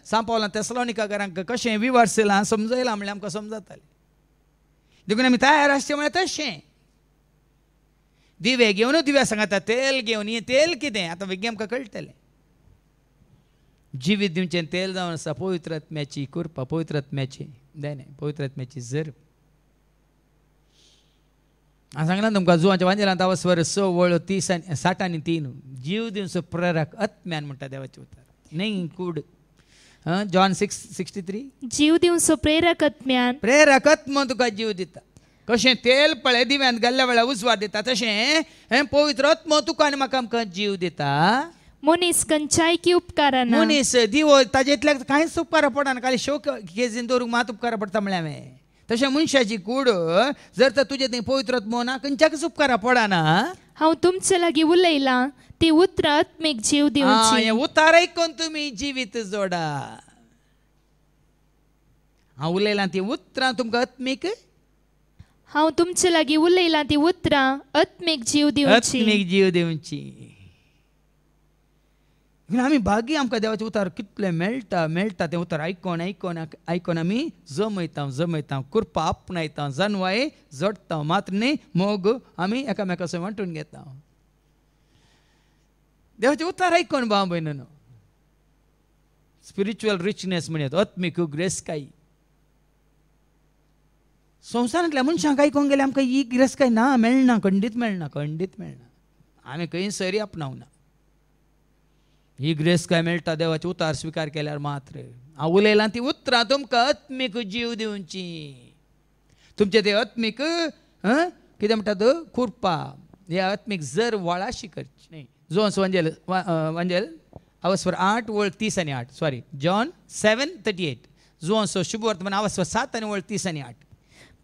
सांपावलां तेसलोनिकाकारांक कशें विवारसलां समजयलां म्हणल्यार आमकां समजतालें. देखून आमी तयार आसचें म्हळ्यार तशें. दिवे घेवन दिव्या सांगाता तेल घेवन. हें तेल कितें आतां बेगी आमकां कळटलें. जिवीत दिवचें तेल जावन आसा पवित्र आत्म्याची कृपा, पवित्र आत्म्याची पवित्र आत्म्याची जर. हांवें सांगलां तुमकां जुवांच्या वांजेलांत आवास्वर 6:60 जीव दिवचो प्रेरक आत्म्यान म्हणटा देवाचें उतर न्ही कूड. जॉन 6:63 जीव दिवचो प्रेरक आत्म्यान. प्रेरक आत्मा तुका जीव दिता. कशें तेल पळय दिव्यांत घाल्ल्या वेळार उजवाड दिता तशें पवित्र आत्मा तुका आनी म्हाका आमकां जीव दिता. मनीस खंयच्याय की उपकाराना. मनीस दिवो ताजे इतल्याक कांयच उपकार पडना, खाली शो केजीन दवरूंक मात उपकार पडटा म्हळ्यार हांवें. तशें मनशाची कूड जर तर तुजे थंय पवित्र आत्मो ना खंयच्याकच उपकार पडना. हांव तुमचे लागीं उलयलां ती उतरां आत्मीक जीव दिवची. हें उतार आयकून तुमी जिवीत जोडा. हांव उलयलां ती उतरां तुमकां आत्मीक. हांव तुमचे लागीं उलयलां ती उतरां आत्मीक जीव दिवची. आत्मीक जीव दिवची. आमी भागी आमकां देवाचें उतार कितलें मेळटा मेळटा तें उतार आयकोन आयकोन आयकोन आमी जमयता कृपा आपणायता जानवाय जोडटा. मात्र न्ही मोग आमी एकामेकाचो वांटून घेता. देवाचें उतार आयकोन भाव भयणीनो स्पिरिच्युअल रिचनेस म्हणत आत्मीक ग्रेस्काय. संवसारांतल्या मनशांक आयकोंक गेल्यार आमकां ही ग्रेस्काय ना, मेळना, खंडीत मेळना, खंडीत मेळना. आमी खंय सरी आपणावना. ही ग्रेस काय मेळटा देवाचे उतार स्विकार केल्यार मात्र. हांव उलयलां ती उतरां तुमकां आत्मीक जीव दिवची. तुमचे ते आत्मीक कितें म्हणटात कृपा हे आत्मीक जर वळाशी करची न्ही. जोन्स वंजेल अवस्वर 8 वळ 30 आणि 8 सॉरी जॉन 7:38 जोन्स शुभवर्तमान अवस्वर 7 आणि वळ 30 आणि 8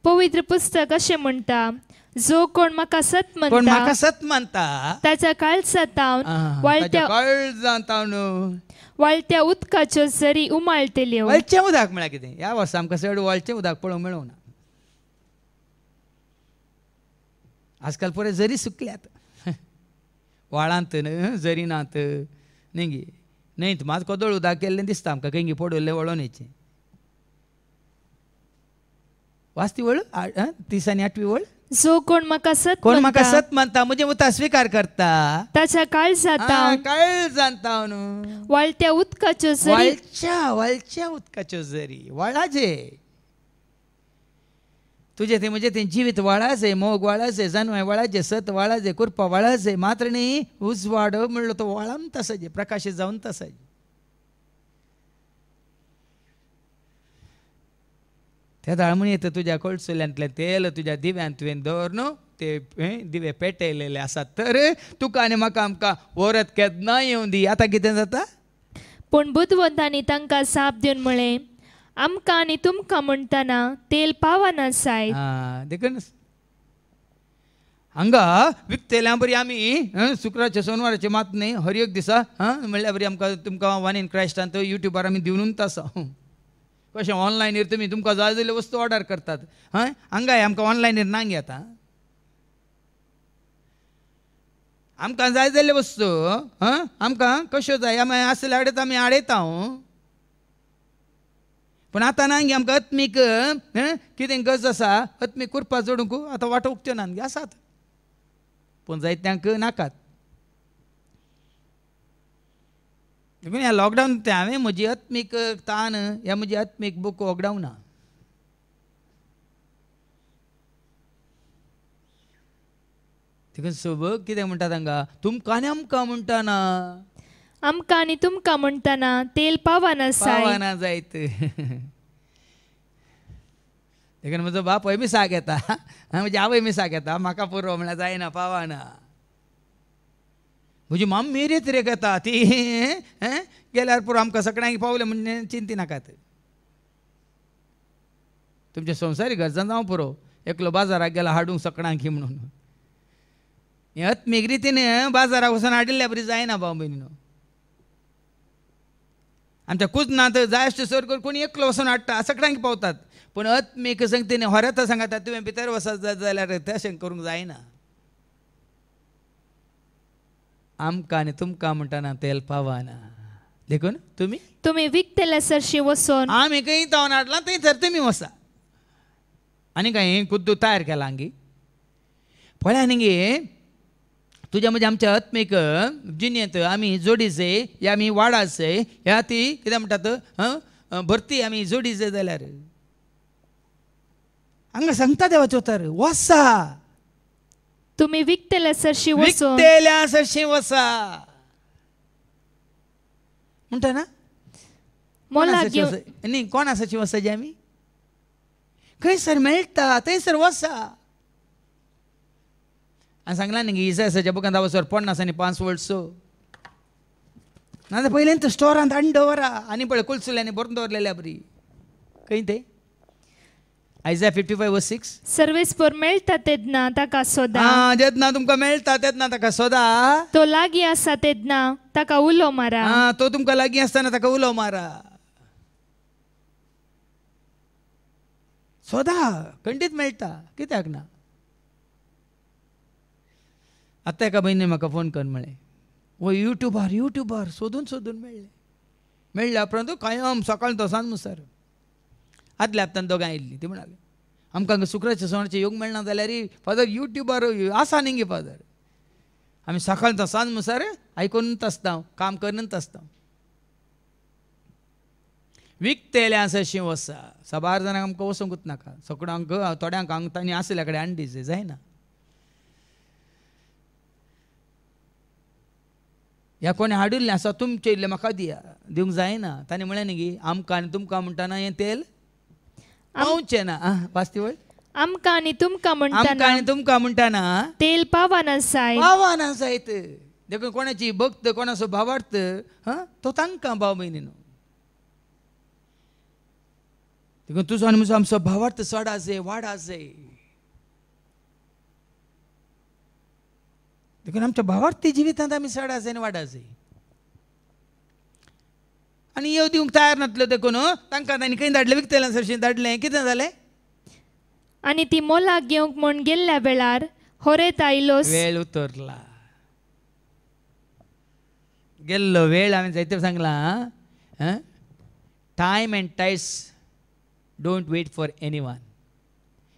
पवित्र पुस्तक अशें म्हणटा जो कोण म्हाका सत कोण म्हणटा म्हाका सत मानता ताच्या काळजांतावन वाळत्या उदकाच्यो झरी उमाळटल्यो. वळचें उदक म्हळ्यार कितें ह्या वर्सा आमकां चड वळचें उदक पळोवंक मेळूंक ना. आजकाल पुरे झरी सुकल्यात व्हाळांत झरी नात न्ही न्हंयत मात कोदळ उदक केल्लें दिसता आमकां खंय पडवल्लें वळोन येचें. वाचती वळ 30 आणि 8वी वळ जो कोण म्हाका सत कोण म्हाका सत मानता म्हजे उतर स्वीकार करता ताच्या काळजांतावन काळजांतावन वाळत्या उदकाच्यो झरी वळच्या उदकाच्यो झरी वळाचे तुझे ते म्हणजे ते जिवीत वळाचे मोग वळाचे जानवाय वळाचे सत वळाचे कुरपा वळाचे मात्र न्ही उजवाड म्हणलो तो वळान तसाचे प्रकाशीत जावन तसाचे. त्या दाळमणी येतं तुझ्या कोळसुल्यांतलें तेल तुझ्या दिव्यान तुवें दवर न्हू ते दिवे पेटयलेले आसात तर तुका आनी म्हाका आमकां वरत केन्ना येवं दी. आतां कितें जाता पूण बुधवंतांनी तांकां साप दिवन म्हळें आमकां आनी तुमकां म्हणटना तेल पावना जायत. देखून हांगा विकतेल्या बरी आमी शुक्राचे सोनवाराचे मात न्ही हर एक दिसा म्हणल्यार बरी आमकां तुमकां वन इन क्रायस्टान युट्यूबार आमी दिवनूच आसा. कशें ऑनलायनीर तुमी तुमकां जाय जाल्यो वस्तू ऑर्डर करतात हांगाय आमकां ऑनलायनीर नांग येता. आमकां जाय जाल्यो वस्तू आमकां कश्यो जाय आमी आसल्या कडेन आमी हाडयता. पूण आतां नांगी आमकां आत्मीक कितें गरज आसा आत्मीक कुरपा जोडूंक आतां वाटो उक्त्यो नांगी आसात पूण जायत्यांक नाकात. देखून ह्या लॉकडावन ते हांवें म्हजी आत्मीक तान ह्या म्हजी आत्मीक बूक वगडावं ना. देखून सोबत कितें म्हणटा तांकां तुमकां आनी आमकां म्हणटाना आमकां आनी तुमकां म्हणटना तेल पावना जायत. देखून म्हजो बापूय मिसाक येता म्हजी आवय मिसाक येता म्हाका पुरो म्हळ्यार जायना पावना. म्हजी माम मेरेत रे घेता ती गेल्यार पुरो आमकां सगळ्यांक पावले म्हणजे चिंती नाकात. तुमच्या संवसारी गरजां जावं पुरो एकलो बाजाराक गेला हाडूंक सगळ्यांक म्हणून हे आत्मीक रितीन बाजाराक वचून हाडिल्ल्या बरी जायना भाव भयणीनो. आमच्या कुजनात जाय अशें सर करून कोणी एकलो वचून हाडटा सगळ्यांक पावतात पूण आत्मीक सांगता होऱ्यात सांगता तुवें भितर वचत जाल्यार तशें करूंक जायना. आमकां आनी तुमकां म्हणटना तेल पावना. देखून तुमी विकतेल्या सरशी वचोन आमी खंय तावन हाडलां थंयसर तुमी वचा आनी काय खुद्द तयार केला हांगी पळय न्ही तुज्या म्हणजे आमच्या आत्मीक जिणेंत आमी जोडीचे या आमी वाडाचे ह्या ती कितें म्हणटात भरती आमी जोडीचे जाल्यार हांगा सांगता देवाचो तर वसा तुमी विकतेल्या सरशी वचोन वसा म्हणटा ना न्ही कोण आसाची वसाची आमी खंयसर मेळटा थंयसर वसा. हांवें सांगलां न्ही इसायाच्या बुकांत वचोर 50 आनी 5 वर्स ना पयलें स्टोरांत हाडून दवरा आनी पळय कुलसुल्यांनी बरोवन दवरलेल्या बरी खंय ते Isaiah 55:6 सर्वेस्पर मेळटा तेदना ताका सोदा जेदना तुमकां मेळटा तेदना ताका सोदा तो लागीं आसा तेदना ताका उलो मारा तो तुमकां लागीं आसतना ताका उलो मारा. सोदा खंडीत मेळटा कित्याक ना. आतां एका भयणीन म्हाका फोन करून म्हळें वो युट्यूबार सोदून मेळ्ळे उपरांत कायम सकाळ तो सांज मुसार आदल्या हप्त्यान दोगां आयिल्लीं ती म्हणाली आमकां शुक्राच्या सणाचें योग मेळना जाल्यार फादर युट्यूबार आसा न्ही गे फादर आमी सकाळ तो सांज मुसार आयकूनच आसता काम करूनच आसता. विकतेल्या आसा वसा 12 जाणांक आमकां वचोंकूच नाका सगळ्यांक थोड्यांक हांगा तांणी आसल्या कडेन हाडून जायना. ह्या कोणी हाडिल्लें आसा तुमचे इल्लें म्हाका दिवंक जायना. ताणें म्हळें न्ही आमकां आनी तुमकां म्हणटना हें तेल पावचें ना. वाचती वळ आमकां आनी तुमकां म्हणटना तेल पावना जायत देखून कोणाची भक्त कोणाचो भावार्थ तो तांकां भाव भयणीनो देखून तुजो आनी म्हजो आमचो भावार्थ चडा जाय वाडा जाय देखून आमच्या भावार्थी जिवितांत आमी चडा जाय आनी वाडा जाय आनी येव दिवंक तयार नासल्यो देखून तांकां तांणी खंय धाडलें विकतेल्या सरशीं धाडलें कितें जालें आनी ती मोलाक घेवंक म्हूण गेल्ल्या वेळार होरेत आयलोस वेळ उतरला गेल्लो वेळ हांवें जायते सांगलां time and tide don't wait for anyone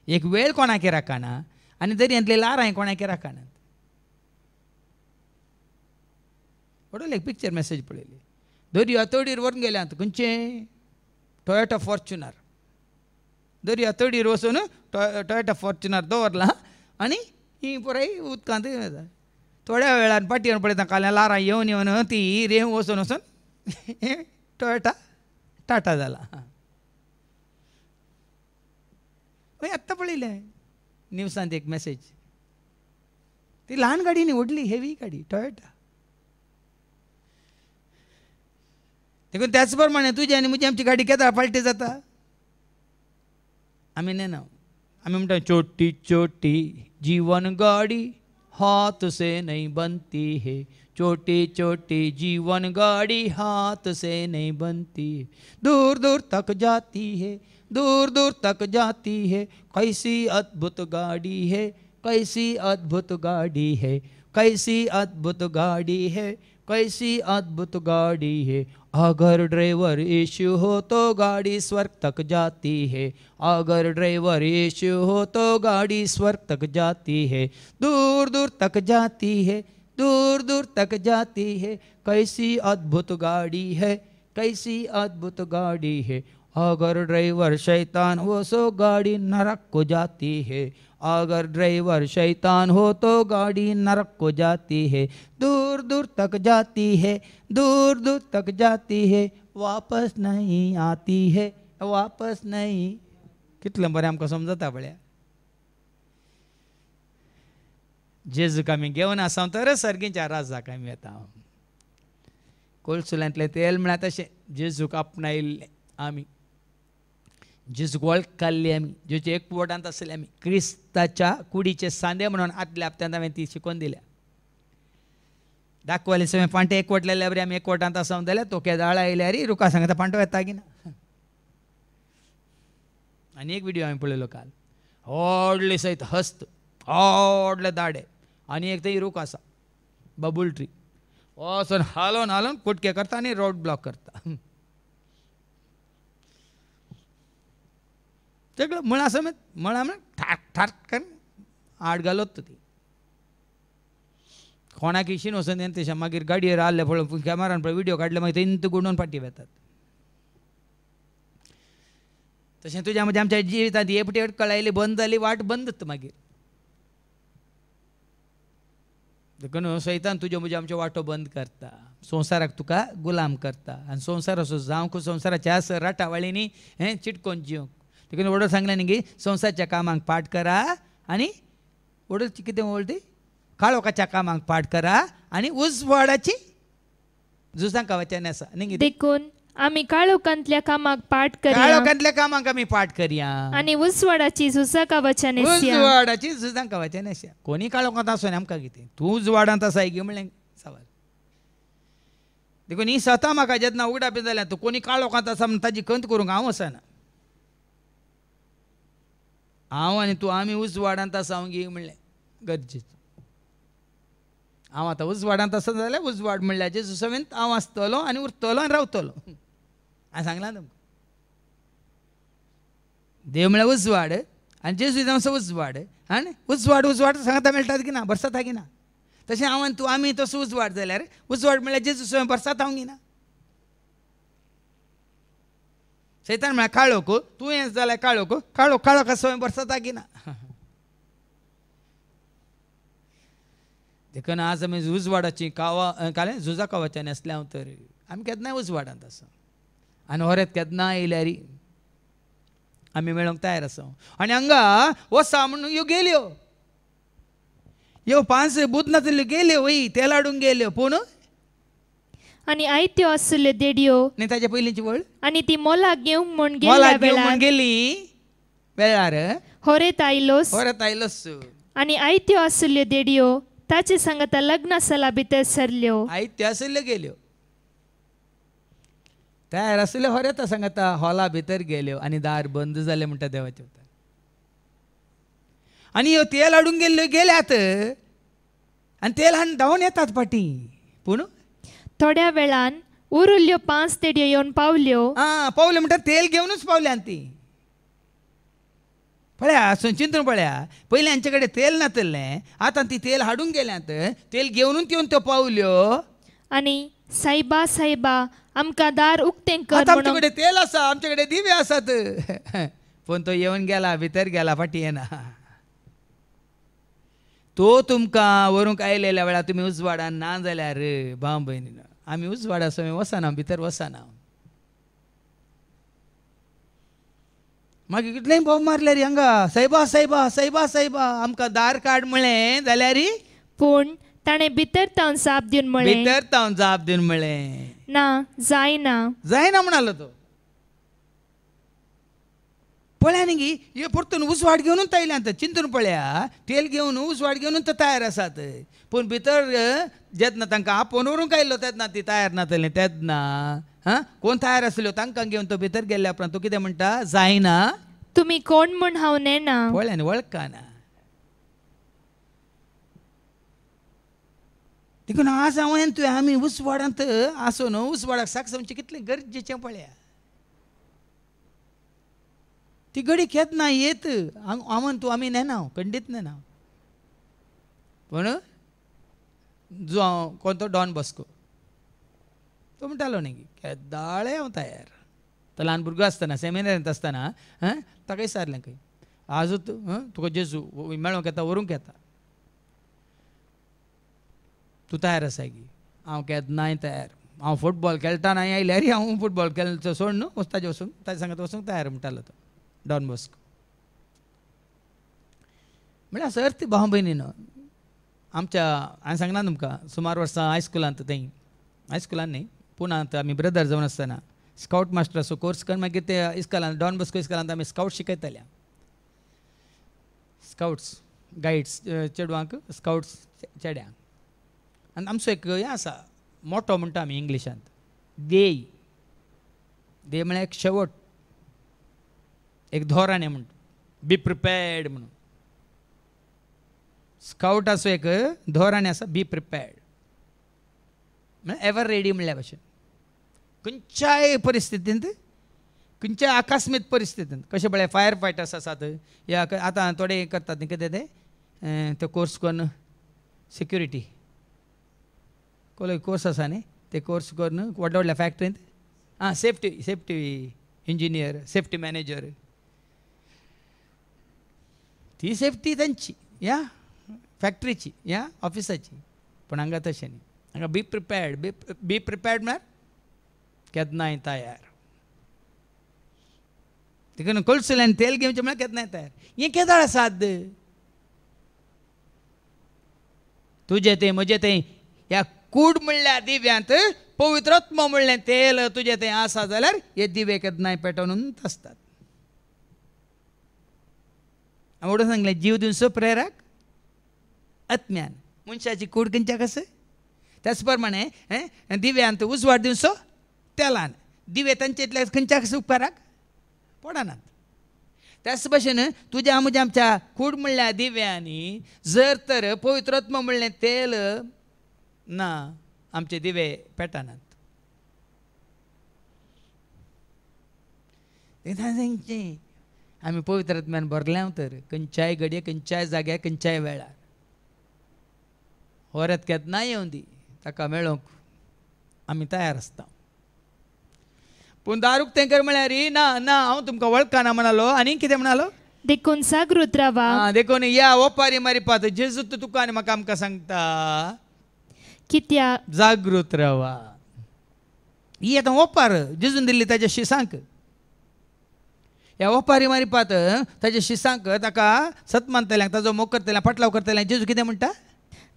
एक वेळ कोणाके राखना आनी दर्यांतले लारांय कोणाके राखनात पळयलें एक पिक्चर मेसेज पळयली दर्या तडीर व्हरून गेल्यात खंयचें टॉयोटा फॉर्च्युनर दर्या तडीर वचून टॉयोटा फॉर्च्युनर दवरला आनी ही पुराय उदकांत थोड्या वेळान पाटयेवन पळयता काल्यां लारां येवन येवन ती रेंव वचून वचून टॉयोटा टाटा जाला हय आत्तां पळयलें न्यूजांत एक मेसेज ती ल्हान गाडी न्ही व्हडली हेवी गाडी टॉयोटा देखून त्याच प्रमाणे तुजी आनी म्हजी आमची गाडी केदां पाल्टी जाता आमी नेना आमी म्हणटा छोटी छोटी जीवन गाडी हाथ से नहीं बनती है छोटी छोटी जीवन गाड़ी हाथ से नहीं बनती है दूर दूर तक जाती है दूर दूर तक जाती है कैसी अद्भुत गाड़ी है कैसी अद्भुत गाड़ी है कैसी अद्भुत गाड़ी है कैसी अद्भुत गाड़ी है अगर ड्राइवर यीशु हो तो गाड़ी स्वर्ग तक जाती है अगर ड्राइवर यीशु हो तो गाड़ी स्वर्ग तक जाती है दूर दूर तक जाती है दूर दूर तक जाती है कैसी अद्भुत गाड़ी है कैसी अद्भुत गाड़ी है अगर ड्राइवर शैतान हो तो गाड़ी नरक को जाती है अगर ड्राइवर शैतान हो तो गाड़ी नरक को जाती है दूर दूर तक जाती है दूर दूर तक जाती है वापस नहीं आती है वापस नहीं कितलें बरें आमकां समजता पळया जेजूक आमी घेवन आसा तर सर्गीच्या राजाक आमी येता कोळसुल्यांतलें तेल म्हळ्यार तशें जेजूक आपणायल्लें आमी जेजूक वळखल्ली आमी जेचे एकवटांत आसले आमी क्रिस्ताच्या कुडीचे सांदे म्हणून आदल्या हप्त्यांत हांवें ती शिकोवन दिल्या दाखवाले सगळें पांटे एकवटलेल्या बरी आमी एकवटांत आसा जाल्यार तो केदाळ आयल्यार रुका सांगता पांटो येता की ना आनी एक व्हिडियो हांवें पळयलो काल व्हडले सयत हस्त व्हडले दाडे आनी एक थंय रूख आसा बबूल ट्री वचून हालोवन हालोवन कुटके करता आनी रोड ब्लॉक करता सगळं मळा समेत मळा म्हण ठाक ठाक करून आड घालत ती कोणाक इशीन वचून येन तशें मागीर गाडयेर आल्ले पळोवन कॅमेरान पळय व्हिडियो काडले मागीर थंय गुंडोवन फाटी वेतात तशें तुज्या म्हणजे आमच्या जिवितांत हेपटी अडकळ आयली बंद जाली वाट बंदच मागीर देखून सैतान तुज्यो म्हज्यो आमच्यो वाटो बंद करता संवसाराक तुका गुलाम करता आनी संवसार असो जावंक संवसाराच्या आसर राटावळींनी हें चिटकोवन जिवंक देखून वडोळ सांगलें न्ही गी संवसारच्या कामांक पाट करा आनी वडोळची कितें वळटी काळोखाच्या कामांक पाट करा आनी उजवाडाची झुजांक वचन आसा न्ही देखून आमी काळोखांतल्या कामाक पाट करया काळोखांतल्या कामांक आमी पाट करया आनी उजवाडाची झुजांका वचन उजवाडाची झुजांक वचन आसा कोणी काळोखांत आसूं आमकां कितें तूं उजवाडांत आसा गे म्हणलें सवाल देखून ही स्वता म्हाका जेन्ना उगडापी जाल्यार तूं कोणी काळोखांत आसा म्हण ताजी खंत करूंक हांव वचना हांव आनी तूं आमी उजवाडांत आसा गे म्हणलें गरजेचें हांव आतां उजवाडांत आसा जाल्यार उजवाड म्हणल्यार जेजू सवेंत हांव आसतलो आनी उरतलो आनी रावतलो हांवें सांगलां तुमकां देव म्हळ्यार उजवाड आनी जेजू जावं उजवाड आनी उजवाड उजवाड सांगता मेळटात की ना बरसात गी ना तशें हांव आनी तूं आमी तसो उजवाड जाल्यार उजवाड म्हळ्यार जेजू सवें बरसात हांव गिना सैतान म्हळ्यार काळोख तूं हें जाल्यार काळोख काळोख काळोखा सवें बरसात गिना देखून आज आमी उजवाडाची कालें झुजा कावाच्यानी आसले हांव तर आमी केन्नाय उजवाडांत आसा आनी होरेत केन्नाय येयल्यार आमी मेळोंक तयार आसा आनी हांगा वसा म्हणून ह्यो गेल्यो ह्यो 5 बूद नातल्यो गेल्यो वय तेल हाडूंक गेल्यो पूण आनी आयत्यो आसल्यो देडयो न्ही ताच्या पयलींची वळ आनी ती मोलाक घेवंक म्हूण गेल्ल्या मोलाक घेवंक वेळार म्हूण गेली वेळार होरेत आयलोस परत आयलोस आनी आयत्यो आसल्यो देडयो ताचे सांगता लग्न सला भितर सरल्यो आयत्यो आसल्यो गेल्यो तयार आसल्यो होरेता सांगता हॉला भितर गेल्यो आनी दार बंद जालें म्हणटा देवाचें उतर आनी ह्यो तेल हाडूंक गेल्ल्यो गेल्यात आनी तेल हाडून धांवन येतात फाटी पूण थोड्या वेळान उरिल्ल्यो 5 देडयो येवन पावल्यो पावले म्हणटा तेल घेवनूच पावल्या ती पळया चिंतून पळया पयलीं हांचे कडेन तेल नातलें आतां ती तेल हाडूंक गेल्यात तेल घेवनूच येवन त्यो पावल्यो आनी सायबा सायबा आमकां दार उक्तें कर आतां आमचे म्हणून कडेन तेल आसा आमचे कडेन दिवे आसात पूण तो येवन गेला भितर गेला फाटी येना तो तुमकां व्हरूंक आयलेल्या वेळार तुमी उजवाडान ना जाल्यार भाव भयणीनो आमी उजवाडा सवय वचना भितर वचना मागीर कितलेंय बोब मारल्यार हांगा सायबा सायबा सायबा सायबा आमकां दार काड म्हळें जाल्यार पूण ताणें भितर तावन जाप दिवन म्हळें भितर तावन जाप दिवन म्हळें ना जायना जायना म्हणालो तो पळया न्ही गी हे परतून उसवाड घेवनूच आयल्यात चिंतून पळया तेल घेवन उसवाड घेवनूच तो तयार आसात पूण भितर जेन्ना तांकां आपोवन व्हरूंक आयलो तेन्ना ती तयार नातलें तेन्ना कोण तयार आसल्यो तांकां घेवन तो भितर गेल्ल्या उपरांत तो कितें म्हणटा जायना तुमी कोण म्हूण हांव नेना पळया न्ही वळखना देखून आज हांवें तुवें आमी उसवाडांत आसून उसवाडाक साक्षांवचें कितलें गरजेचें पळया ती घडी केन्ना येत हांव तूं आमी नेना खंडीत नेना पूण जो कोण तो डॉन बॉस्को तो म्हणटालो न्ही केदाळे हांव तयार तो ल्हान भुरगो आसतना सेमिनारांत आसतना ताका विचारलें खंय आजूच तुका जेजू मेळोंक येता व्हरूंक येता तूं तयार आसा गी हांव केन्नाय तयार हांव फुटबॉल खेळटाना आयल्यार हांव फुटबॉल खेळचो सोड न्हू वचताचें वचूंक ताचे सांगता वचूंक तयार म्हणटालो तो डॉन बॉस्को म्हळ्यार सर ती भाव भयणीनो आमच्या हांवें सांगना तुमकां सुमार वर्सां हायस्कुलांत थंय हायस्कुलान न्ही पुण्यात आमी ब्रदर जावन आसतना स्कावट मास्टराचो कोर्स करून मागीर ते इस्कॉलांत डॉन बॉस्को इस्कॉलांत आमी स्कावट शिकयताले स्कावट्स गायड्स चेडवांक स्कावट्स चेड्यांक आनी आमचो एक हें आसा मोटो म्हणटा आमी इंग्लिशांत देय देय म्हळ्यार एक शेवट एक धोराणें म्हणटा बी प्रिपेर्ड म्हणून स्कावटाचो एक धोराणें आसा बी प्रिपेर्ड म्हळ्यार एवर रेडी म्हणल्या भशेन खंयच्याय परिस्थितींत खंयच्याय आकस्मीत परिस्थितींत कशें पळय फायर फायटर्स आसात या आतां थोडे करतात न्ही कितें ते कोर्स करून सिक्युरिटी कोर्स आसा न्ही ते कोर्स करून व्हडल्या व्हडल्या फॅक्टरींत सेफ्टी इंजिनियर सेफ्टी मॅनेजर ती सेफ्टी तांची या फॅक्टरीची या ऑफिसाची पूण हांगा तशें न्ही हांगा बी प्रिपेर्ड म्हळ्यार केन्नाय तयार देखून कळसुल्यान तेल घेवचें म्हळ्यार केन्नाय तयार हें केदाळ आसात तुजें तें म्हजें तें ह्या कूड म्हणल्या दिव्यांत पवित्रत्म म्हणलें तेल तुजें तें आसा जाल्यार हे दिवे केन्नाय पेटोवनूच आसतात हांवें सांगलें जीव दिवचो प्रेरक आत्म्यान मनशाची कूड खंयच्याक आसा त्याच प्रमाणे दिव्यांत उजवाड दिवचो तेलान दिवे तांचे इतले खंयच्याक आसा उपकाराक पडनात त्याच भशेन तुज्या म्हज्या आमच्या कूड म्हणल्या दिव्यांनी जर तर पवित्रत्म म्हणलें तेल ना आमचे दिवे पेटनात आमी पवित्रत्म्यान भरल्या तर खंयच्याय घडये खंयच्याय जाग्यार खंयच्याय वेळार होरेत केन्नाय येवं दी ताका मेळोवंक आमी तयार आसता पूण दारूक तें कर म्हळ्यार ना ना हांव तुमकां वळखना म्हणालो आनी कितें म्हणालो देखून जागृत रावा देखून या ओपारी मारिपात जेजू तुका आनी म्हाका आमकां सांगता कित्याक जागृत रावा ही आतां ओपार जेजून दिल्ली ताच्या शिसांक ह्या ओपारी मारिपात ताच्या शिसांक ताका सत मानतल्यांक ताजो मोग करतल्यांक फाटलाव करतल्यांक जेजू कितें म्हणटा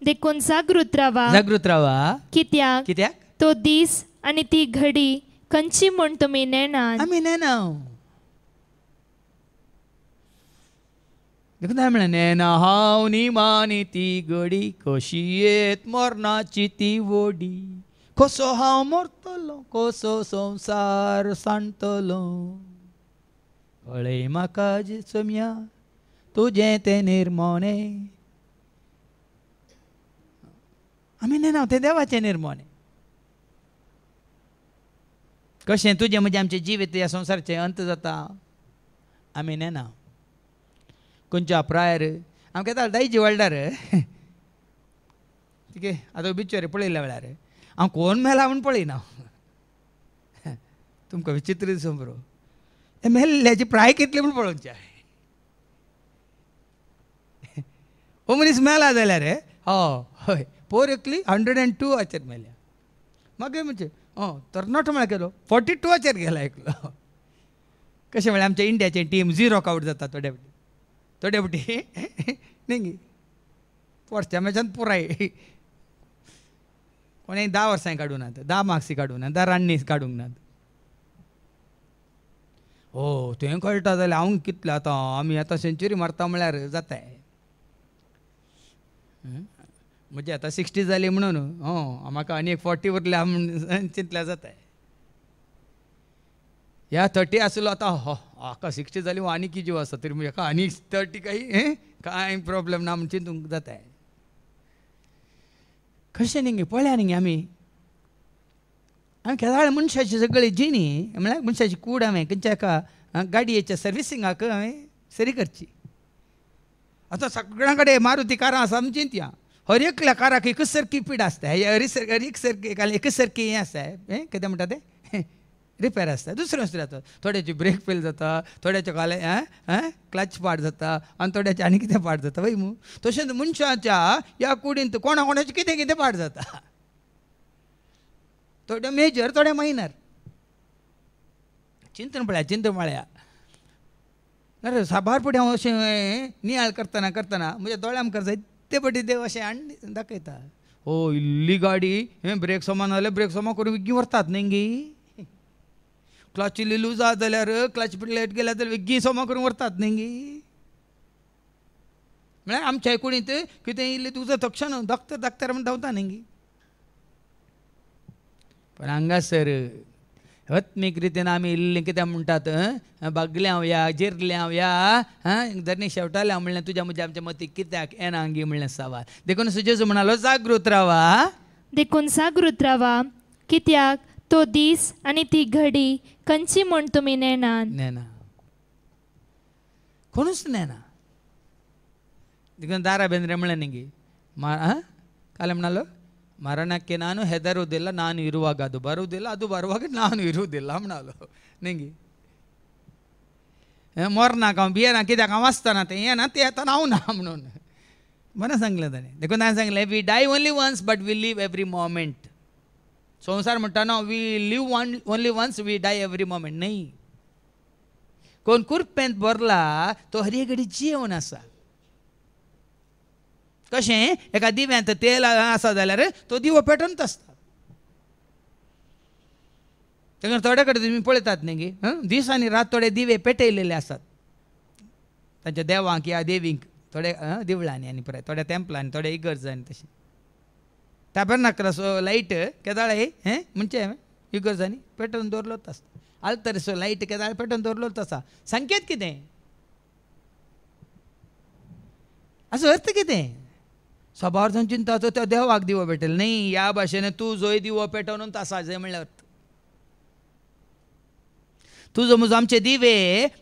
देखून जागृत रावा, जागृत राहा. कित्याक कित्याक तो दीस आनी ती घडी खंयची म्हूण तुमी नेणात. आमी नेना. देखून हांवें म्हणलें नेना हांव निमानी ती घडी, कशी येत मरणाची ती वडी. कसो हांव मरतलो, कसो संवसार सांडतलो. कळय म्हाका जिसम्या तुजें तें निर्मोणें. आमी नेना तें देवाचें निर्मोणें. कशें तुजें म्हणजे आमचें जिवीत ह्या संवसाराचें अंत जाता. आमी नेना. खंयच्या प्रायर आमकां येता दायजी वळडार ठीक आतां बिचारी पळयल्या वेळार हांव कोण मेला म्हूण पळयना. तुमकां विचित्र दिसूं बरो. हे मेल्ल्याची प्राय कितली म्हूण पळोवचें. हो मनीस मेला जाल्यार हय पोर एकली 102 मेल्या. मागीर म्हणजे तरणाटो म्हळ्यार केलो 42 गेला एकलो. कशें म्हळ्यार आमच्या इंडियाचें टीम 0 आउट जाता थोडे फावटी न्ही. फर्स्टच्या मॅचान पुराय कोणें 10 वर्सांय काडूं नात, 10 मार्क्सी काडूं नात, 10 रन्नी काडूंक नात. तें कळटा जाल्यार हांव कितलें आतां आमी आतां सेंच्युरी मारता म्हळ्यार जाताय. म्हणजे आतां 60 जाली म्हणून म्हाका आनी एक 40 उरल्या म्हूण चिंतल्यार जाताय. ह्या 30 आसलो आतां हाका 60 जाली आनी की जीव आसा तरी हाका आनी 30 कांय प्रॉब्लेम ना म्हूण चिंतूंक जाताय. कशें न्ही पळया न्ही आमी केदाळ मनशाची सगळी जिणी म्हळ्यार मनशाची कूड हांवें खंयच्या एका गाडयेच्या सर्विसिंगाक हांवें सरी करची. आतां सगळ्यां कडेन मारुती कारां आसा आमी चिंतया. हर एकल्या काराक एकच सारकी पीड आसता. एकच सारकी हें आसता कितें म्हणटा तें रिपेर आसता. दुसरें जाता थोड्याची ब्रेक फेल जाता, थोड्याचे क्लच पाड जाता आनी थोड्याचे आनी कितें पाड जाता वय मू. तशेंच मनशाच्या ह्या कुडींत कोणाकोणाचें कितें कितें पाड जाता. थोडे मेजर थोडे मायनर. चिंतन पळया अरे साबार फुडें हांव अशें नियाळ करतना म्हज्या दोळ्या मुखार जायते फावटी देव अशें आनी दाखयता. इल्ली गाडी ब्रेक सोमा नाजाल्यार ब्रेक सोमा करून विग्गी व्हरतात न्ही. क्लच इल्ली लूज जात जाल्यार क्लच लेट गेल्या जाल्यार विग्गी सोमा करून व्हरतात न्ही. म्हळ्यार आमच्या कुडींत कितें इल्लें तुजो तक्षण धाकतर म्हण धांवता न्ही. पण हांगासर आत्मीक रितीन आमी इल्लें कितें म्हणटात बागल्या या जिरल्या या जरनी शेवटाल्या म्हणलें तुज्या म्हज्या आमच्या मतीक कित्याक येना गी म्हणलें सवाल. देखून जेजू म्हणालो जागृत रावा, देखून जागृत रावा, कित्याक तो दीस आनी ती घडी खंयची म्हूण तुमी नेना. कोणूच नेना. देखून दारा बेंद्रे म्हणलें न्ही ಕಾಲ म्हणालो ಮರಣಕ್ಕೆ ನಾನು ಹೆದರುವುದಿಲ್ಲ, ನಾನು ಇರುವಾಗ ಅದು ಬರುವುದಿಲ್ಲ, ಅದು ಬರುವಾಗ ನಾನು ಇರುವುದಿಲ್ಲ म्हणालो न्ही. मरनाक हांव भियेना कित्याक हांव आसतना तें येना तें येता हांव ना म्हणून बरें सांगलें ताणें. देखून हांवें सांगलें we die only once but we live every moment. संवसार म्हणटा न्हू we live only once we die every moment न्ही. कोण कुरपेंत भरला तो हर एक घडी जिवन आसा. कशें एका दिव्यांत तेल आसा जाल्यार तो दिवो पेटोवनच आसता. तेन्ना थोडे कडेन तुमी पळयतात न्ही दीस आनी रात थोडे दिवे पेटयलेले आसात तांच्या देवांक या देवींक. थोडे देवळांनी आनी पळय थोड्या टेंपलांनी थोड्या इगर्जांनी तशें टॅबरनाकलाचो लायट केदाळे म्हणजे इगर्जांनी पेटोवन दवरलोच आसता. आल्तारीचो लायट केदाळे पेटोवन दवरलोच आसा. संकेत कितें असो अर्थ कितें? सबार जावन चिंता तो त्या देवाक दिवो पेटयलो न्ही. ह्या भाशेन तूं जंय दिवो पेटोवनूच आसा जंय म्हणल्यार तुजो म्हजो आमचे दिवे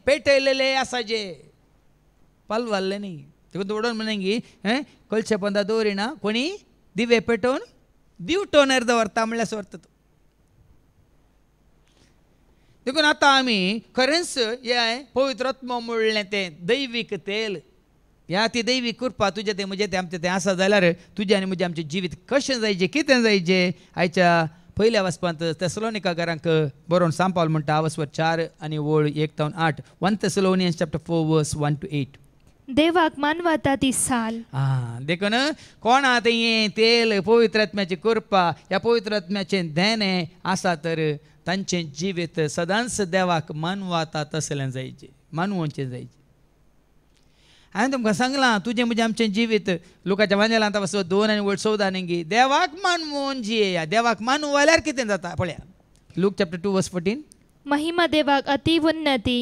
पेटयलेले आसा जे पालवाल्ले न्ही. देखून दवडोन म्हणगे कळशे पंदा दवरिना कोणी दिवे पेटोवन दिवटोनेर दवरता म्हणल्यार असो अर्थ तो. देखून आतां आमी खरेंच हें पवित्र आत्मा म्हणलें तें दैवीक तेल ह्या ती दैवीक कृपा तुजें तें म्हजें तें आमचें तें आसा जाल्यार तुजें आनी म्हजें आमचें जिवीत कशें जायचें कितें जायचें. आयच्या पयल्या वचपांत तेसलोनिकाकारांक बरोवन सांग पावल म्हणटा वचवर 4 आनी वळ 1 ते 8 1 Thessalonians chapter 4 verse 1 to 8. देवाक मानवता ती साल. देखून कोण आतां हें तेल पवित्र आत्म्याची कृपा ह्या पवित्र आत्म्याचें देणें आसा तर तांचें जिवीत सदांच देवाक मानवता तसलें जायचें, मानवचें जायचें. हांवें तुमकां सांगलां तुजें म्हजें आमचें जिवीत लोकांच्या वांजेलांत वचो 2 आनी 14 न्ही देवाक मानवून जियेया. देवाक मानवाल्यार कितें जाता पळया. Luke chapter 2 verse 14. महिमा देवाक अति उन्नती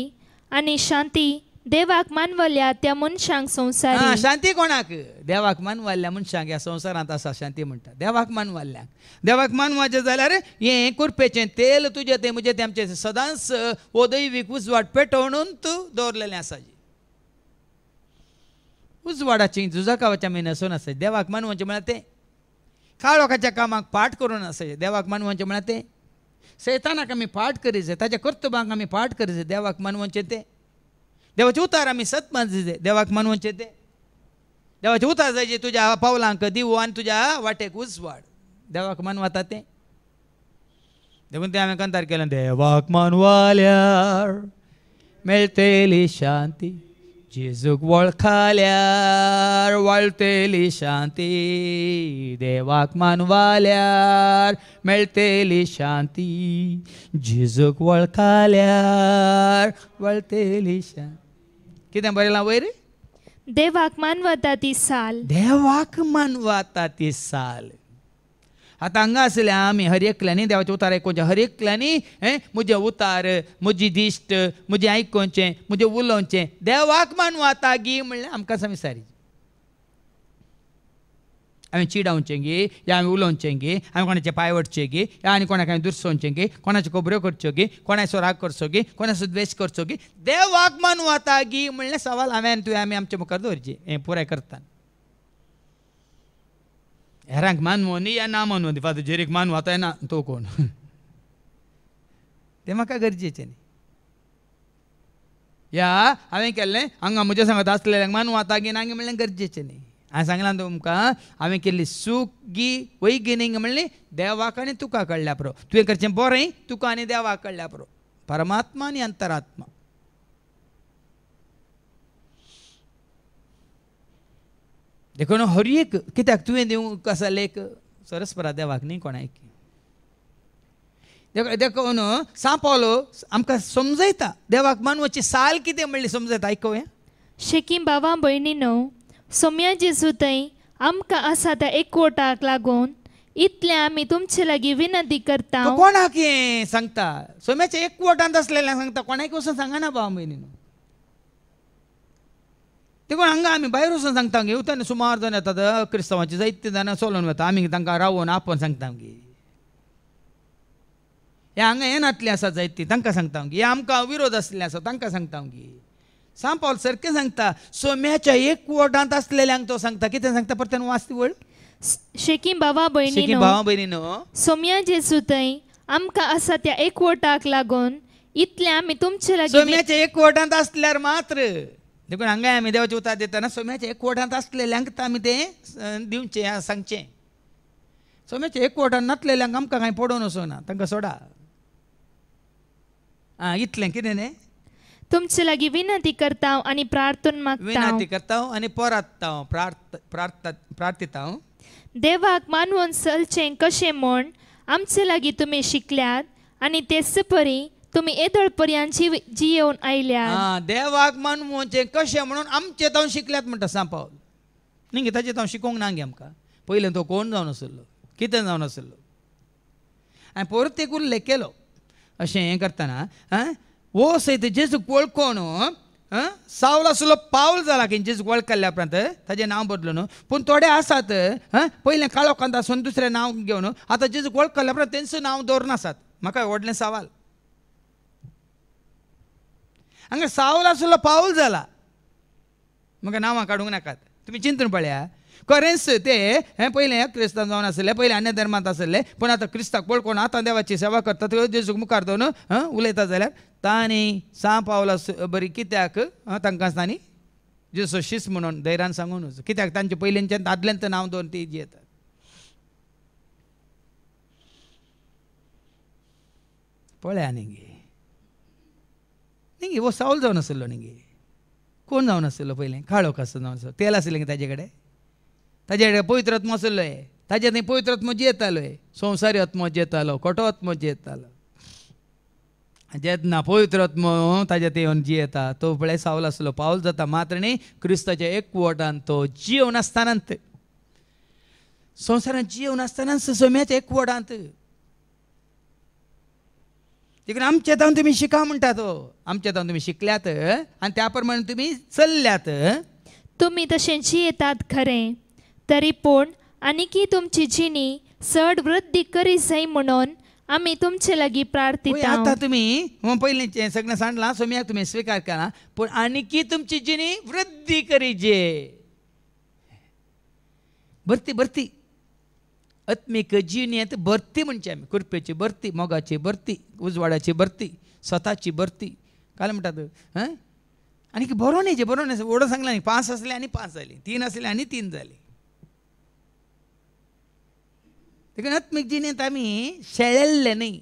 आणि शांती देवाक मानवल्या त्या मनशांक संवसारी. शांती कोणाक? देवाक मानवाल्ल्या मनशांक ह्या संवसारांत आसा शांती म्हणटा. देवाक मानवाल्ल्यांक. देवाक मानवाचें जाल्यार हें कुरपेचें तेल तुजें तें म्हजें तें आमचें सदांच दैवीक उजवाड पेटोवनूच तूं दवरलेलें आसा. उजवाडाची झुजाकावाच्या आमी नसून आसाय. देवाक मानवाचें म्हळ्यार तें काळोखाच्या कामाक पाठ करून आसाय. देवाक मानवाचें म्हळ्यार तें सैतानाक आमी पाठ करी जाय, ताच्या कर्तबांक आमी पाठ करी जाय. देवाक मानवाचें तें देवाचे उतार आमी सतमात जाय. देवाक मानवाचें तें देवाचे उतार जाय जे तुज्या पावलांक दिवो आनी तुज्या वाटेक उजवाड. देवाक मानवता तें देखून तें हांवें कंतार केलें. देवाक मानवाल्यार मेळटली शांती, जेजूक वळखल्यार वाळटली शांती. देवाक मानवाल्यार मेळटली शांती, जेजूक वळखल्यार वाळटली शांती. कितें बरयलां वयर? देवाक मानवता ती साल. देवाक मानवता ती साल. आतां हांगा आसल्या आमी हर एकल्यांनी देवाचें उतार आयकोवचें. हर एकल्यांनी म्हजें उतार, म्हजी दिश्ट, म्हजें आयकोवचें, म्हजें उलोवचें देवाक मानवता गी म्हणल्यार आमकां आसा विचारी. हांवें चिडावचें गे, या हांवें उलोवचें गे, हांवें कोणाचें पांय वडचें गे, या आनी कोणाक हांवें दुसोवचें गे, कोणाच्यो खबऱ्यो करच्यो गे, कोणाचो राग करचो गे, कोणाचो द्वेश करचो गे देवाक मानवता गी म्हणल्यार सवाल हांवें आनी तुवें आमी आमच्या मुखार दवरचें. हें पुराय करता. हेरांक मानवो न्ही या ना मानवो न्ही. फादर जेरीक मानवता ना तो कोण तें म्हाका गरजेचें न्ही. या हांवें केल्लें हांगा म्हज्या सांगात आसलेल्यांक मानवता गी नांगी म्हणलें गरजेचें न्ही. हांवें सांगलां तुमकां हांवें केल्ली सूख गी वैगिनीक म्हणली देवाक आनी तुका कळ्ळ्या पुरो. तुवें करचें बरें तुका आनी देवाक कळ्ळ्या पुरो. परमात्मा आनी अंतरात्मा. देखून हर एक कित्याक तुवें दिवंक आसा लेख सरस्परा देवाक न्ही कोणाक. देखून सांत पावलो आमकां समजयता देवाक मानवाची साल कितें म्हणली समजयता. आयकूया. शेकीम भावां भयणीनो, सोम्या जेजू थंय आमकां आसा त्या एकवटाक लागून इतलें आमी तुमचे लागीं विनंती करता. कोणाक हें सांगता? सोम्याच्या एकवटांत आसलेल्यांक सांगता. कोणाक वचून सांगना भाव भयणीनो. देखून हांगा आमी भायर वचून सांगता गे. उतर सुमार जाण येतात क्रिस्तांवांची जायते जाणां चलोवन वता. आमी तांकां रावोवन आपोवन सांगता गे. हे हांगा हे नातलीं आसा जायतीं तांकां सांगता गे. हे आमकां विरोध आसलेले आसा तांकां सांगता गे. सांत पावल सारकें सांगता सोम्याच्या एकवटांत आसलेल्यांक तो सांगता. कितें सांगता परतें वाचती वळ. शेकीम भावां भयणीनो, सोम्या जेजू थंय आमकां आसा त्या एकवटाक लागून इतलें आमी तुमचे लागीं. सोम्याच्या एकवटांत आसल्यार मात्र. देखून हांगा आमी देवाचें उतार दितना सोम्याच्या एकवटांत आसलेल्यांक आमी तें दिवचें सांगचें. सोम्याच्या एकवटांत नासलेल्यांक आमकां कांय पडोवन वचोना. तांकां सोडा. इतलें कितें न्ही. तुमचे लागीं विनंती करता आनी प्रार्थना मागता. विनंती करता आनी परात्ता प्रार्थिता. देवाक मानवून चलचें कशें म्हूण आमचे लागीं तुमी शिकल्यात आनी तेच परी तुमी येदोळपर्यंत जियेवन आयल्यात. देवाक मानवचें कशें म्हणून आमचें हांव शिकल्यात म्हणटा सांत पावल. न्ही ताचें हांव शिकोवंक ना गे आमकां. पयलें तो कोण जावन आसलो, कितें जावन आसलो. हांवें परत एक उल्लेख केलो. अशें हें करतना वो सयत जेजूक वळखोन सावल आसलो पावल जाला की जेजूक वळखल्या उपरांत ताचें नांव बदलून. पूण थोडे आसात पयलें काळोखांत आसून दुसरें नांव घेवन आतां जेजूक वळखल्या उपरांत तेंचो नांव दवरनासात. म्हाका व्हडलें सवाल. हांगा सावल आसलो पावल जाला म्हाका नांवां काडूंक नाकात. तुमी चिंतून पळया. खरेंच ते पयलें क्रिस्तांव जावन आसले, पयलीं अन्य धर्मांत आसले, पूण आतां क्रिस्ताक वळखून आतां देवाची सेवा करतात. जेजूक मुखार दवरून उलयता जाल्यार तांणी सांत पावला बरी कित्याक तांकां तांणी जेजू शिस म्हणून धैर्यान सांगून वच. कित्याक तांचे पयलींच्यान दादल्यांत नांव दवरून ती जियेतात. पळया न्ही गे. न्ही गे वो सावल जावन आसलो न्ही गे. कोण जावन आसलो पयलें काळो कसो जावन आसलो तेल आसलें ताजे कडेन पवित्र आत्मो आसलो ताजे थंय पवित्र आत्मो जियेतालो संवसारी आत्मो जियेतालो खोटो आत्मो जियेतालो जेन्ना पवित्र आत्मो ताजे ते येवन जियेता तो पळय सावल आसलो पावल जाता मात्र न्ही क्रिस्ताच्या एकवटान तो जियोवन आसतानांत संवसारांत जियोवन आसतानाच सोम्याच्या एकवटांत देखून आमचे जावन तुमी शिका म्हणटा तो आमचे जावन तुमी शिकल्यात आनी त्या प्रमाणे तुमी चल्ल्यात तुम्ही तशें जियेतात खरें तरी पूण आनीकी तुमची जिणी चड वृद्धी करी जाय म्हणून आमी तुमचे लागीं प्रार्थिता आता तुमी पयलीं सगळें सांडलां सोम्याक तुमी स्विकार केला पूण आनीकी तुमची जिणी वृद्धी करीजे भरती आत्मीक जिणेंत भरती म्हणचे आमी कुरपेची भरती मोगाची भरती उजवाडाची भरती स्वताची भरती काय म्हणटात आनीक बरो न्ही व्हडो सांगला न्ही 5 आसले आनी 5 जाली 3 आसले आनी 3 जाली देखून आत्मीक जिणेंत आमी शेळिल्ले न्ही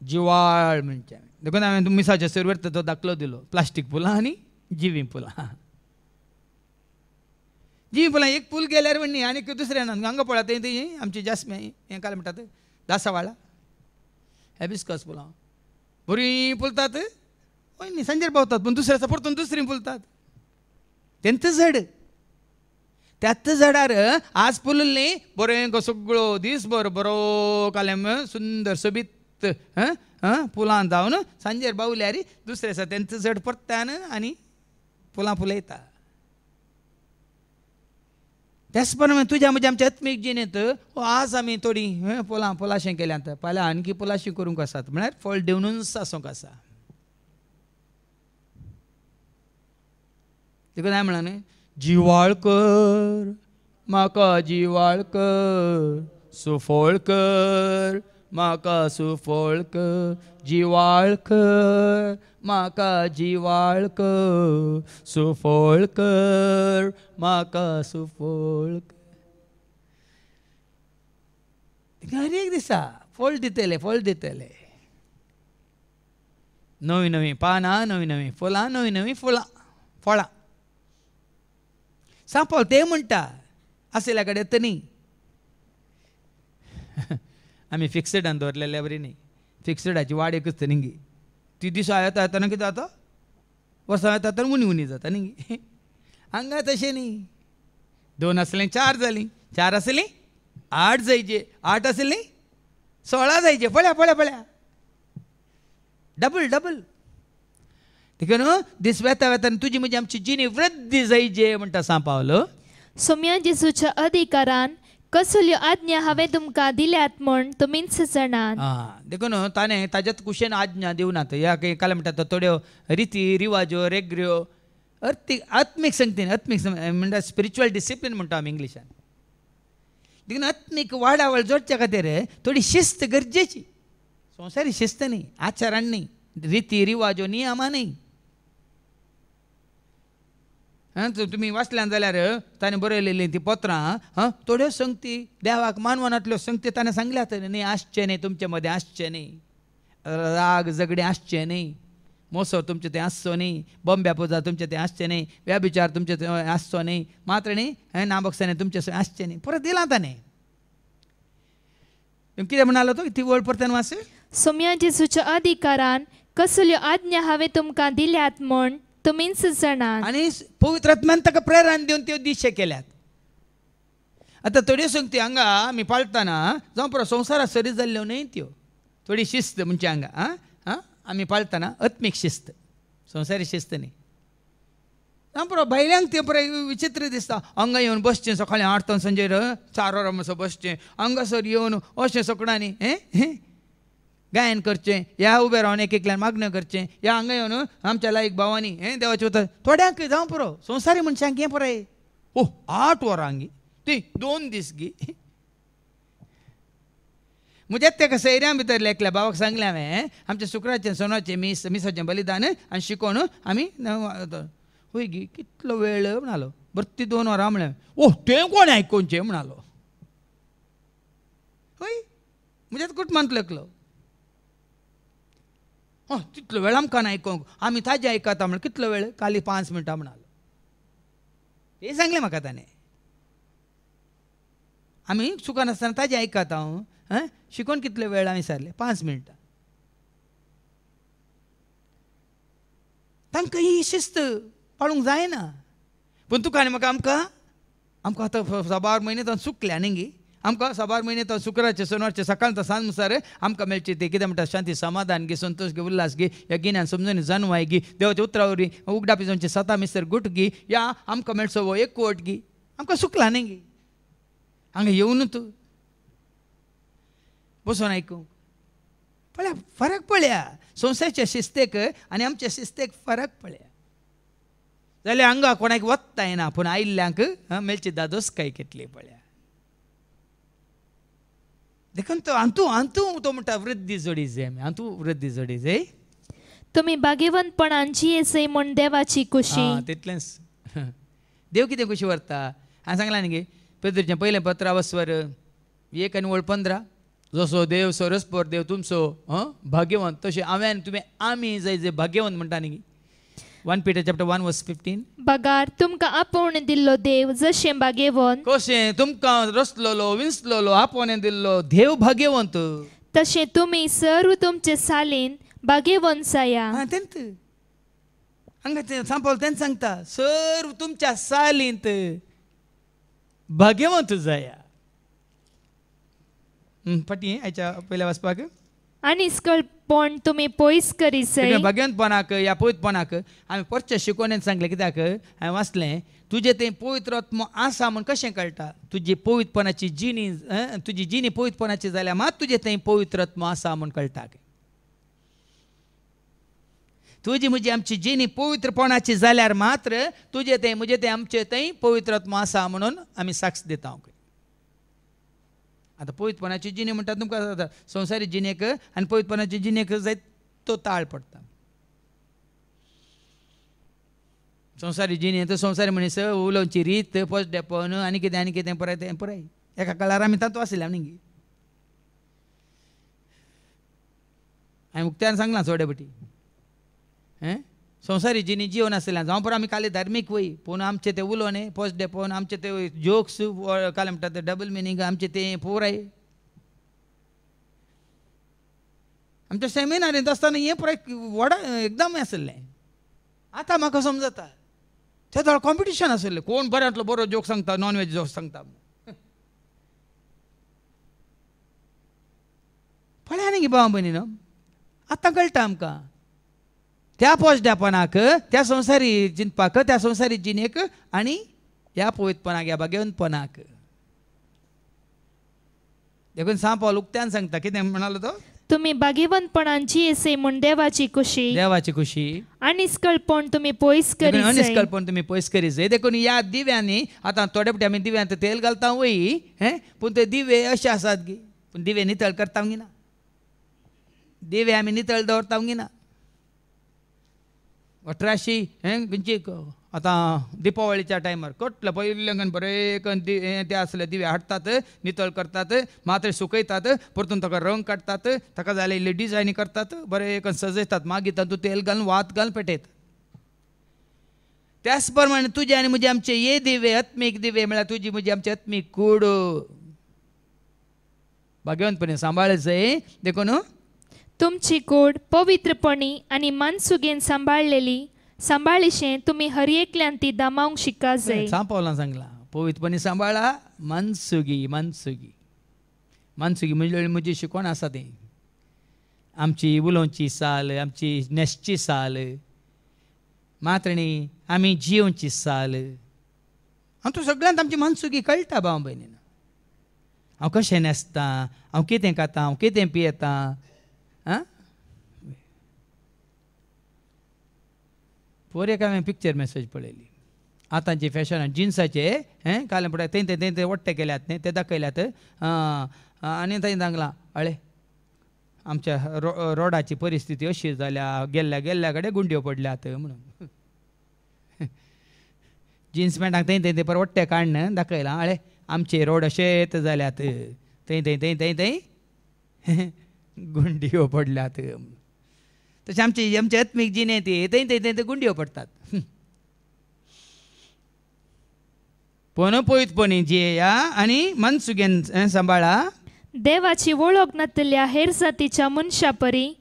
जिवाळ म्हणचे आमी देखून हांवें मिसाच्या सुरवेर तो दाखलो दिलो प्लास्टीक फुलां आनी जिवी फुलां जी फुलां एक फूल गेल्यार म्हणणी आनी दुसरें ना हांगा पळयात ती आमची जास्मी हें काय म्हणटात दासावाळा हॅबिस्कस फुलां बरीं फुलतात हय न्ही सांजेर पावतात पूण दुसऱ्या दिसा परतून दुसरीं फुलतात तेंच झाड त्याच झाडार आज फुलल्ली बरें सगळो दीसभर बरो कालेम सुंदर सोबीत फुलां जावन सांजेर बावल्यार दुसऱ्या दिसा तेंच झाड परत्यान आनी फुलां फुलयता त्याच प्रमाणे तुज्या म्हज्या आमच्या आत्मीक जिणेंत आज आमी थोडी फुलाशें केल्यांत फाल्यां आणकी फुलाशीं करूंक आसात म्हळ्यार फळ दिवनूच आसूंक आसा देखून हांवें म्हणलें जिवाळ कर म्हाका जिवाळ कर सुफळ कर म्हाका सुफळ कर जिवाळ कर म्हाका जिवाळ कर सुफळ कर म्हाका सुफळ कर हर एक दिसा फळ दितले नवी नवी पानां नवी नवी फुलां नवी नवी फळां सांपल ते म्हणटा आसल्या कडेन तर न्ही आमी फिक्सडान दवरलेल्या बरी न्ही फिक्सडाची वाड एकच तर न्ही ती दिसा येता येताना कितें जाता वर्सां येता तर उणी जाता न्ही हांगा तशें न्ही 2 आसलीं 4 जालीं 4 आसलीं 8 जायचे 8 आसलीं 16 जायचे पळया डबल देखून दीस वेता वेतान तुजी म्हजी आमची जिणी वृद्धी जायजे म्हणटा सांग पावलो सोम्या जेजूच्या अधिकारान कसल्यो आज्ञा हांवें तुमकां दिल्यात म्हण तुमीच जाणात देखून ताणें ताज्यात कुशेन आज्ञा दिवनात ह्या काल म्हणटात थोड्यो रिती रिवाज्यो रेग्र्यो आत्मीक संगतीन म्हणटा स्पिरिच्युअल डिसिप्लीन म्हणटा आमी इंग्लिशान देखून आत्मीक वाडावळ जोडच्या खातीर थोडी शिस्त गरजेची संवसारी शिस्त न्ही आचारान न्ही रिती रिवाज्यो नियमा न्ही तुमी वाचल्यान जाल्यार ताणें बरयलेलीं ती पत्रां थोड्यो संगती देवाक मानवनांतल्यो संगती ताणें सांगल्यात न्ही आसचे न्ही तुमचे मदें आसचे न्ही राग झगडे आसचे न्ही मोसो तुमचे थंय आसचो न्ही बॉम्ब्या पुजा तुमचे थंय आसचे न्ही व्याभिचार तुमचे थंय आसचो न्ही मात्र न्ही नाबकसाने तुमचे आसचे न्ही परत दिलां ताणें कितें म्हणालो तो ती वळ परतन वास सोम्या जेजूच्या अधिकारान कसल्यो आज्ञा हांवें तुमकां दिल्यात म्हण तुमीच जाणात आनी पवित्र आत्म्यान ताका प्रेरण दिवन त्यो दिशे केल्यात आतां थोड्यो संगती हांगा आमी पाळटना जावं पुरो संवसारांत सरी जाल्ल्यो न्हय त्यो थोडी शिस्त म्हणजे हांगा आमी पाळटना आत्मीक शिस्त संवसारी शिस्त न्ही जावं पुरो भायल्यांक तें पुरो विचित्र दिसता हांगा येवन बसचें सकाळीं 8 तान संजेर 4 वरां मातसो बसचें हांगासर येवन अशें सकाळांनी गायन करचें ह्या उबे रावन एकल्यान मागणें करचें ह्या हांगा येवन आमच्या लायक भावांनी देवाचें उतर थोड्यांक जावं पुरो संवसारी मनशांक हें पुराय 8 वरां गी ती 2 दीस गी म्हज्याच तेका सैऱ्यां भितर एकल्या भावाक सांगलें हांवें आमच्या शुक्राचें सोनाचें मिसाचें बलिदान आनी शिकोवन आमी हय गी कितलो वेळ म्हणालो बरी 2 वरां म्हळें तें कोण आयकोनचें म्हणालो हय म्हज्याच कुटुंबांतलो एकलो तितलो वेळ आमकां आयकोंक आमी ताजें आयकता म्हण कितलो वेळ खाली 5 मिनटां म्हणालो ते सांगलें म्हाका ताणें आमी चुकान आसतना ताजें आयकता हांव शिकोवन कितलो वेळ हांवें विचारलें 5 मिनटां तांकां ही शिस्त पाळूंक जायना पूण तुका आनी म्हाका आमकां आतां साबार म्हयने तो चुकल्या न्ही आमकां साबार म्हयने तो शुक्रारचे सोनवारचे सकाळ तो सांज मुसार आमकां मेळचे ते कितें म्हणटा शांती समाधान गी संतोष गी उल्हास गी ह्या गिन्यान समजून जानवाय गी देवाच्या उतरावरी उगडा पिजोवचे 7 मिसर गुट गी या आमकां मेळचो वो एक कोट गी आमकां चुकला न्ही गी हांगा येवन तूं बसून आयकूंक पळया फरक पळया संवसाराच्या शिस्तेक आनी आमच्या शिस्तेक फरक पळया जाल्यार हांगा कोणाक वत्ता येना पूण आयिल्ल्यांक मेळची दादोसकाय कितली पळया देखून तो हांतू तो म्हणटा वृद्धी जोडी जाय हांतू वृद्धी जोडी जाय तुम्ही भाग्यवंतपणान जियेसय म्हण देवाची खुशी तितलेंच देव कितें खुशी व्हरता हांवें सांगलां न्ही पेद्रूचें पयलें पत्र वस्वर 1 आनी 15 जसो देव सरस्पर देव तुमचो भाग्यवंत तशें हांवें तुमी आमी जाय भाग्यवंत म्हणटा न्ही 1 Peter chapter 1 verse 15 बगार तुमकां आपोवन दिल्लो देव जशें भाग्यवंत कशें तुमकां रचलोलो विंचलोलो आपोवणे दिल्लो देव भाग्यवंत तशें तुमी सर्व तुमचे सालेन भाग्यवंत जाया तेंत हांगा तें सांपल तेंच सांगता सर्व तुमच्या सालींत भाग्यवंत जाया फाटी आयच्या पयल्या वाचपाक आनी इस्कळपण तुमी पयस करीसय भाग्यवंतपणाक या पवित्रपणाक हांवें परचे शिकोवणेन सांगलें कित्याक हांवें वाचलें तुजें तें पवित्र आत्म आसा म्हूण कशें कळटा तुजी पवित्रपणाची जिणी तुजी जिणी पवित्रपणाची जाल्यार मात तुजें तें पवित्र आत्म आसा म्हूण कळटा तुजी म्हजी आमची जिणी पवित्रपणाची जाल्यार मात्र तुजें तें म्हजें तें आमचें तें पवित्र आत्म आसा म्हणून आमी साक्ष दिता आतां पवित्रपणाची जिणी म्हणटा तुमकां संवसारी जिणेक आनी पवित्रपणाची जिणेक जाय तो ताळ पडटा संवसारी जिणे तो संवसारी मनीस उलोवची रीत पोसडेपण आनी कितें पुराय तें पुराय एका काळार आमी तातूंत आसल्या न्ही हांवें उक्त्यान सांगलां थोडे बटी संवसारी जिणी जिवन आसलें जावं पर आमी काले धार्मीक वय पूण आमचें तें उलोवणें पोसडेपण आमचें तें जोक्स काले म्हणटा ते डबल मिनींग आमचें तें पुराय आमच्या सेमिनारींत आसतना हें पुराय व्हड एकदम आसलें आतां म्हाका समजता त्या थोडं कॉम्पिटिशन आसलें कोण बऱ्यांतलो बरो जोक सांगता नॉन वेज जोक सांगता पळया न्ही भाव भयणीनो आतां कळटा आमकां त्या पोसड्यापणाक त्या संवसारी चिंतपाक त्या संवसारी जिणेक आनी ह्या पवित्रपणाक ह्या भाग्यवंतपणाक देखून सांपावल उक्त्यान सांगता कितें म्हणालो तो तुमी भाग्यवंतपणान जियेसय म्हण देवाची खुशी आनी इस्कळपण तुमी पयस करीसय अनिस्कळपण तुमी पयस करीसय देखून ह्या दिव्यांनी आतां थोडे फावटी आमी दिव्यांत तेल घालता वय पूण ते दिवे अशे आसात गी पूण दिवे नितळ करता गी ना दिवे आमी नितळ दवरता गी ना 1800 खंयची आतां दिपावळीच्या टायमार कटले पयले बरे ते आसले दिवे हाडटात नितळ करतात मात्र सुकयतात परतून ताका रंग काडटात ताका जाय इल्ली डिजायनी करतात बरे सजयतात मागीर तातूंत तेल घालून वात घालून पेटयतात त्याच प्रमाणे तुजे आनी म्हजे आमचे हे दिवे आत्मीक दिवे म्हळ्यार तुजी म्हजी आमची आत्मीक कूड भाग्यवंतपणी सांबाळचंय देखून तुमची कूड पवित्रपणी आनी मनसुगेन सांबाळिशें तुमी हर एकल्यान ती दामावंक शिका जाय सांपावलां सांगलां पवित्रपणी सांबाळा मनसुगी म्हणजे म्हजी शिकवण आसा ती आमची उलोवची साल आमची न्हेसची साल मात्र न्ही आमी जिवची साल हांव तूं सगळ्यांत आमची मनसुगी कळटा भाव भयणीन हांव कशें न्हेसता हांव कितें खाता हांव कितें पियेता पोरयेक हांवें पिक्चर मॅसेज पळयली आतांची फॅशन जिन्साचे काले पळय ते वट्टे केल्यात न्ही ते दाखयल्यात आनी थंय सांगलां अळे आमच्या रोडाची परिस्थिती अशी जाल्या गेल्ल्या कडेन गुंड्यो पडल्यात म्हणून जिन्स पॅण्टाक थंय पर वट्टे काडन दाखयलां अळे आमचे रोड अशेच जाल्यात थंय गुंड्यो पडल्यात तशें आमचे आत्मीक जिणे ती थंय गुंड्यो पडटात. पोन पळयतपणी जियेया आनी मनसुगेन सांबाळा. देवाची वळख नातल्या हेर जातीच्या मनशा परी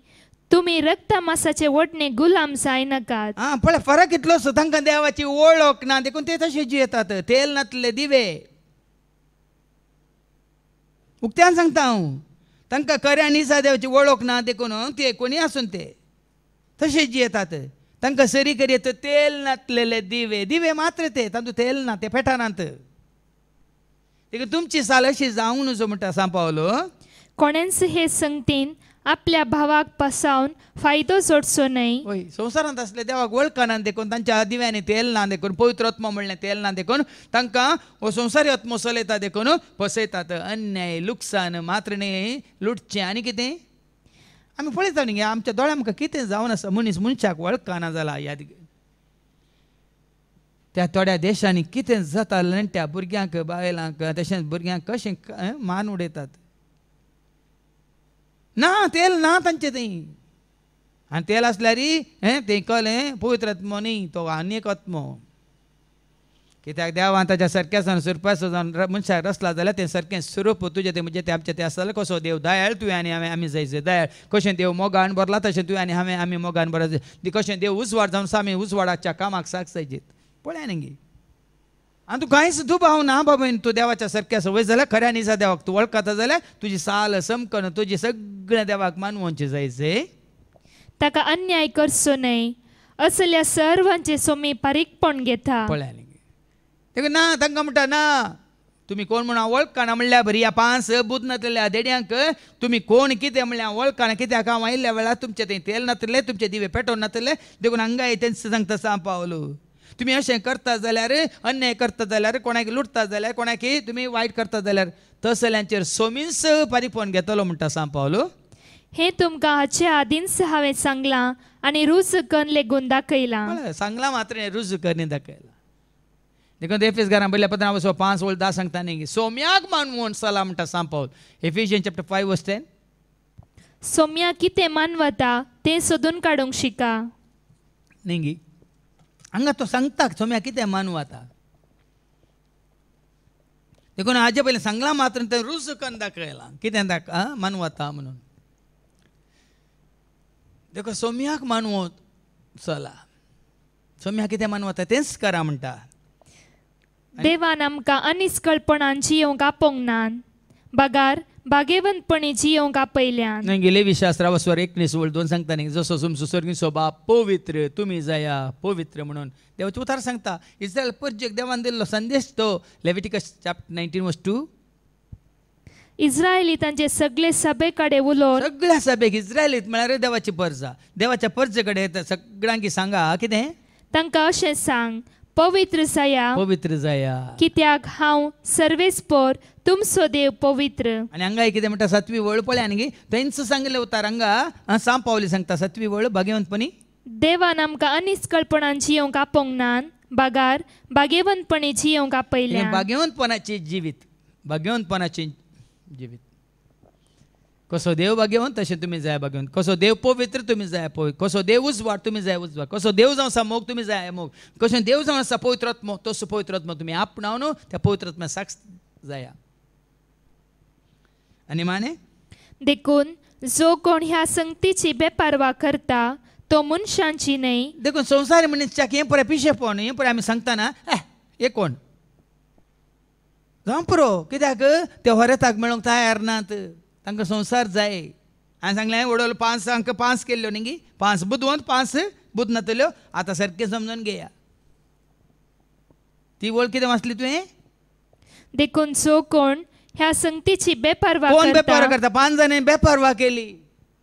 तुम्ही रक्ता मासाचे वटणे गुलाम जाय नाकात. पळय फरक इतलो असो, तांकां देवाची वळख ना देखून ते तशे जियेतात. तेल नातले दिवे. उक्त्यान सांगता हांव, तांकां खऱ्या निसा देवाची वळख ना देखून ते कोणी आसून ते तशे जियेतात. तांकां सरी करीत तेल नातलेले दिवे. दिवे मात्र ते, तातूंत तेल ना, ते पेटानात. देखून तुमची साल अशी जावंक नजो म्हणटा सांग पावलो. कोणेंच हे संगतीन आपल्या भावाक पासावन फायदो जोडचो न्हय. होय, संवसारांत असले देवाक वळखना देखून, तांच्या दिव्यांनी तेल ना देखून, पवित्र आत्मा म्हणलें तेल ना देखून तांकां हो संवसारी आत्मो चलयता देखून फसयतात. अन्याय लुकसाण मात्र न्ही लुटचें आनी कितें. आमी पळयता न्ही आमच्या दोळ्या आमकां कितें जावन आसा. मनशाक वळखना जाला. याद त्या थोड्या देशांनी कितें जाता. नेण्ट्या भुरग्यांक बायलांक तशेंच भुरग्यांक कशें मान उडयतात. ना तेल ना तांचे थंय. आनी तेल आसल्यार तें कळ्ळें पवित्र आत्मो न्ही, तो आनी एक आत्मो. कित्याक देवान ताच्या सारक्या जावन सुरपाचो जावन मनशाक रचला जाल्यार तें सारकें स्वरूप तुजें तें म्हणजे तें आमचें तें आसतालें. कसो देव दयाळ तुवें आनी आमी जायचे दयाळ. कशें देव मोगान भरला तशें तुवें आनी आमी मोगान भरला. कशें देव उजवाड जावन आमी उजवाडाच्या कामाक सागसायचेत. पळया न्ही आनी तूं कांयच दुबाव ना बाबा. तूं देवाच्या सारक्या सवय जाल्यार खऱ्या निसा देवाक तूं वळखता जाल्यार तुजी साल समकन तुजी सगळ्या देवाक मानवोवचें जायचें. ताका अन्याय करचो न्हय असल्या सर्वांचे सोमी पारीकपण घेता. पळया न्ही देखून ना तांकां म्हणटा ना तुमी कोण म्हण वळखना म्हणल्यार बरी. ह्या 5 बूद नातल्या देड्यांक तुमी कोण कितें म्हणल्यार वळखना. कित्याक हांव आयिल्ल्या वेळार तुमचें थंय तेल नातलें, तुमचे दिवे पेटोवन नातले देखून हांगा तेंच सांगता सांग पावलो. तुमी अशें करता जाल्यार, अन्याय करता जाल्यार, कोणाक लुटता जाल्यार, कोणाक तुमी वायट करता जाल्यार तसल्यांचेर सोमीस पारीपण घेतलो म्हणटा सांग पावलो. हे तुमकां हाचे आदींच हांवें सांगलां आनी रूच करून लेगून दाखयलां. सांगला मात्र रुजू करनी दाखयला. देखून एफेसकारांक पयल्या पत्रांत 5:10 सांगता न्ही सोम्याक मानवून चला म्हणटा सांग पावल. एफिशियन्स चॅप्टर 5:10 सोम्या कितें मानवता तें सोदून काडूंक शिका. न्ही हांगा तो सांगता सोम्या कितें मानवता. देखून हाजे पयलीं सांगला मात्र तें रुजू करून दाखयलां कितें मानवता म्हणून. देखो सोम्याक मानवो चला. सोम्या कितें मानवता तेंच करा म्हणटा. देवान आमकां अनिस्कळपणान जियोंक आपोवंक ना. बागार बागेवंतपणी जियोंक आपयल्यान. लेवी शास्त्रा 19:2 सांगता न्ही जसो तुमचो सर्गी स्वभाव पवित्र तुमी जाया पवित्र म्हणून देवाचें उतार सांगता. इस्रायल प्रजेक देवान दिल्लो संदेश तो लेविटिकस चॅप्टर 19:2. इस्रायली तांचे सगळे सभे कडेन उलोवन सगळ्या सभेक इस्रायलीत म्हळ्यार देवाची परजा. देवाच्या परजे कडेन सगळ्यांक सांगा कितें तांकां अशें सांग पवित्र जाया पवित्र जाया कित्याक हांव सर्वेस्पर तुमचो देव पवित्र. आनी हांगा कितें म्हणटा 7वी वळ पळय न्ही थंयच सांगले उतार हांगा सांग पावली सांगता 7वी वळ भाग्यवंतपणी. देवान आमकां अनिस्कळपणान जियोंक आपोवंक ना. बागार बागेवंतपणी जियोंक आपयल्यान. भाग्यवंतपणाची जिवीत भाग्यवंतपणाची जिवीत. कसो देव भाग्यवंत तशें तुमी जाय भाग्यवंत. कसो देव पवित्र तुमी जाय पवित्र. कसो देव उजवाड तुमी जाय उजवाड. कसो देव जावन आसा मोग तुमी जाय मोग. कशें देव जावन आसा पवित्रात्मो तसो पवित्रात्मो तुमी आपणावन त्या पवित्रात्म्या साक्ष जाया. आनी माने देखून जो कोण ह्या संगतीची बेपारवा करता तो मनशांची न्हय. देखून संवसारी मनशाक हें पळय पिशेपण हें पळय आमी सांगतना हे कोण जावं पुरो कित्याक ते होरेताक मेळोंक तयार नात. तांकां संवसार जाय. हांवें सांगलें उडोवलो 5 हांकां 5 केल्ल्यो न्ही 5 बुदवंत 5 बुद नातल्यो. आतां सारकें समजून घेया. ती वळ कितें वाचली तुवें. देखून जो कोण ह्या संगतीची बेपारवा कोण बेपार करता 5 जाणांनी बेपारवा केली.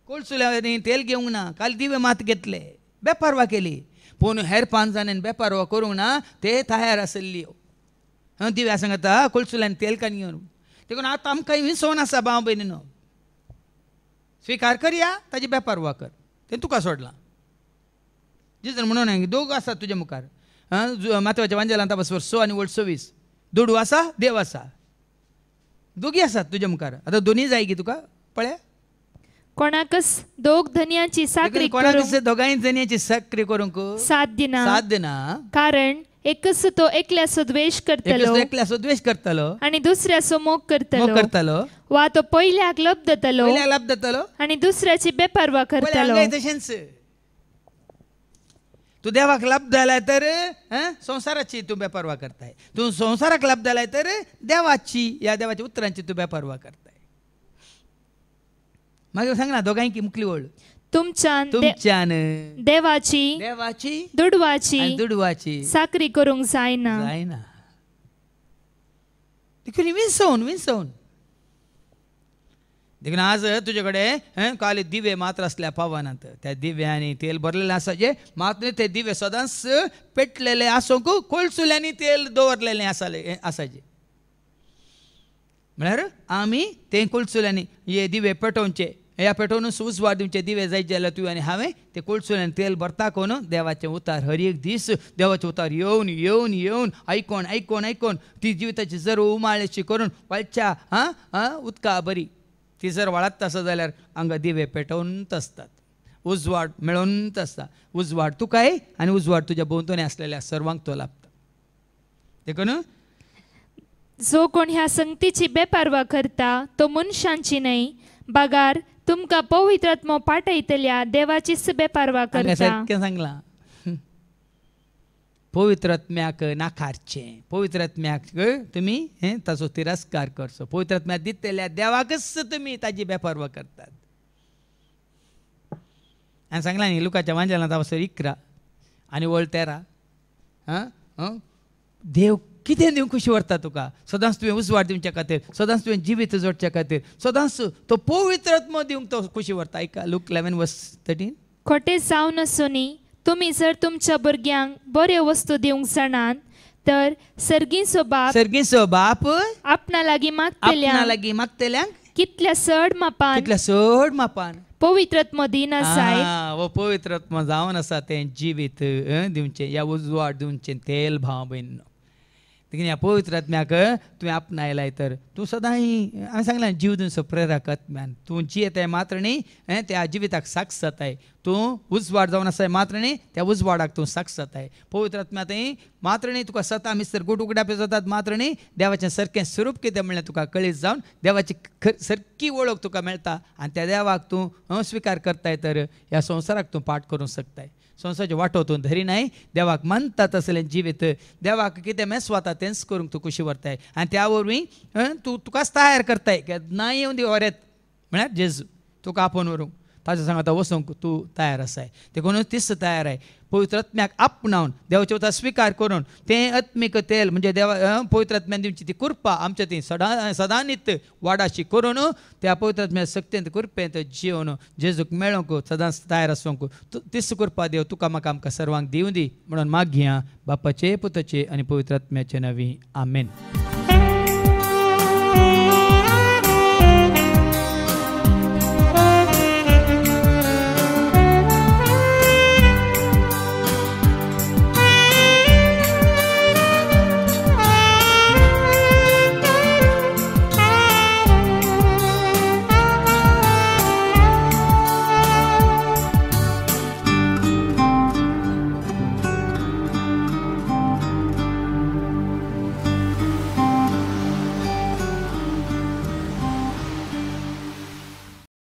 कोळसुल्यांनी तेल घेवंक ना काल दिवे मात घेतले बेपारवा केली. पूण हेर 5 जाणांनी बेपारवा करूंक ना ते तयार आसल्ल्यो. दिव्या सांगता कोळसुल्यांनी तेल कान घेवन. देखून आतां आमकां विसवण आसा भाव भयणीनो स्विकार करया ताजी बेपारवा कर तें तुका सोडलां. जिजन म्हणून दोग आसात तुज्या मुखार. मातवाच्या वांजेलांत 6 आनी 28 दुडू आसा देव आसा दोगी आसात तुज्या मुखार. आतां दोनी जाय की तुका पळय. कोणाकच दोग धन्याची साखरी कोणाकच दोगांय जणीची साखरी करूंक साध्य ना साध्य ना कारण एकच तो एकल्याचो द्वेष करतलो एकल्याचो द्वेष करतलो आणि दुसऱ्याचो मोग करतलो करतलो वा तो पहिल्याक लब जातलो पहिल्या लाभ जातलो आणि दुसऱ्याची बेपारवा करतलो तशेंच तू देवाक लाभ झालाय तर संसाराची तू बेपारवा करताय तू संसाराक लाभ झालाय तर देवाची या देवाच्या उतरांची तू बेपारवा करताय मागे सांग ना दोघांकी मुकली ओळ तुमच्यान देवाची देवाची दुडवाची दुडवाची साखरी करूंक जायना जायना देखील विंसवून देखील आज तुझ्याकडे काल दिवे मात्र असल्या पावानात त्या दिव्याने तेल भरलेले असायचे मात्र ते दिवे सदांच पेटलेले असो कोळसुल्याने तेल दवरलेले असायचे म्हळ्यार आमी ते कोळसुल्याने हे दिवे पेटोवचे ह्या पेटोवन उजवाड दिवचे दिवे जायचे जाल्यार तुवें आनी हांवें ते कोळसुल्यान तेल भरता कोण देवाचे उतार हर एक दीस देवाचे उतार येवन येवन येवन आयकोन आयकोन आयकोन ती जिविताची जर उमाळेची करून वाळच्या उदका बरी ती जर वाळत आसा जाल्यार हांगा दिवे पेटोवनच आसतात उजवाड मेळोवनच आसता उजवाड तुकाय आनी उजवाड तुज्या भोंवतणी आसलेल्या सर्वांक तो लाभता देखून जो कोण ह्या संगतीची बेपारवा करता तो मनशांची न्हय बागार तुमकां पवित्र आत्मो पाठयतल्या देवाचीच बेपारवा करता सांगला पवित्र आत्म्याक नाकारचे पवित्र आत्म्याक तुमी ताचो तिरस्कार करचो पवित्र आत्म्याक दितेल्या देवाकच तुमी ताजी बेपारवा करतात हांवें सांगला न्ही लुकाच्या वांजेलांत हांव 11 आनी वळ 13 देव कितें दिवंक खुशी व्हरता तुका सदांच तुवें उजवाड दिवचे खातीर सदांच तुवें जिवीत जोडचे खातीर सदांच तो पवित्र आत्मो दिवंक तो खुशी व्हरता ऐका लूक 11:13 खोटे जावन नसोनी तुमी जर तुमच्या भुरग्यांक बऱ्यो वस्तू दिवंक जाणात तर सर्गीचो बाप आपणा लागीं मागतल्यांक कितल्या चड मापान पवित्र आत्मो दिना जायत पवित्र आत्मो जावन आसा तें जिवीत दिवचें या उजवाड दिवचें तेल भाव भयण देखीन ह्या पवित्र आत्म्याक तुवें आपणायलाय तर तूं सदां हांवें सांगलां जीव दिवचो प्रेरक आत्म्यान तूं जियेताय मात्र न्ही त्या जिविताक साक्ष जाताय तूं उजवाड जावन आसाय मात्र न्ही त्या उजवाडाक तूं साक्ष जाताय पवित्र आत्म्यात मात्र न्ही तुका सता मिस्तर गुटुगुड्यापे जातात मात्र न्ही देवाचें सारकें स्वरूप कितें म्हणलें तुका कळीत जावन देवाची सारकी वळख तुका मेळटा आनी त्या देवाक तूं स्विकार करताय तर ह्या संवसाराक तूं पाठ करूंक शकताय संवसाराचे वांटो तूं धरिनाय देवाक मानता तसलें जिवीत देवाक कितें मेसवाता तेंच करूंक तूं खुशी व्हरताय आनी त्या वरवीं तूं तुकाच तयार करताय नाही येवन वरेत म्हळ्यार जेजू तुका आपोवन व्हरूंक ताच्या सांगाता वचूंक तूं तयार आसाय देखून तीच तयार आहे पवित्र आत्म्याक आपणावन देवाचे उतार स्विकार करून तें आत्मीक तेल म्हणजे देवा पवित्र आत्म्यान दिवची ती कृपा आमच्या ती सदांच वाडाची करून त्या पवित्र आत्म्या सक्तेंत कृपेंत जिवन जेजूक मेळोंक सदांच तयार आसूंक तीच कृपा देव तुका म्हाका आमकां सर्वांक दिवं दी म्हणून मागया बापाचे पुताचे आनी पवित्र आत्म्याचे नवी आमेन.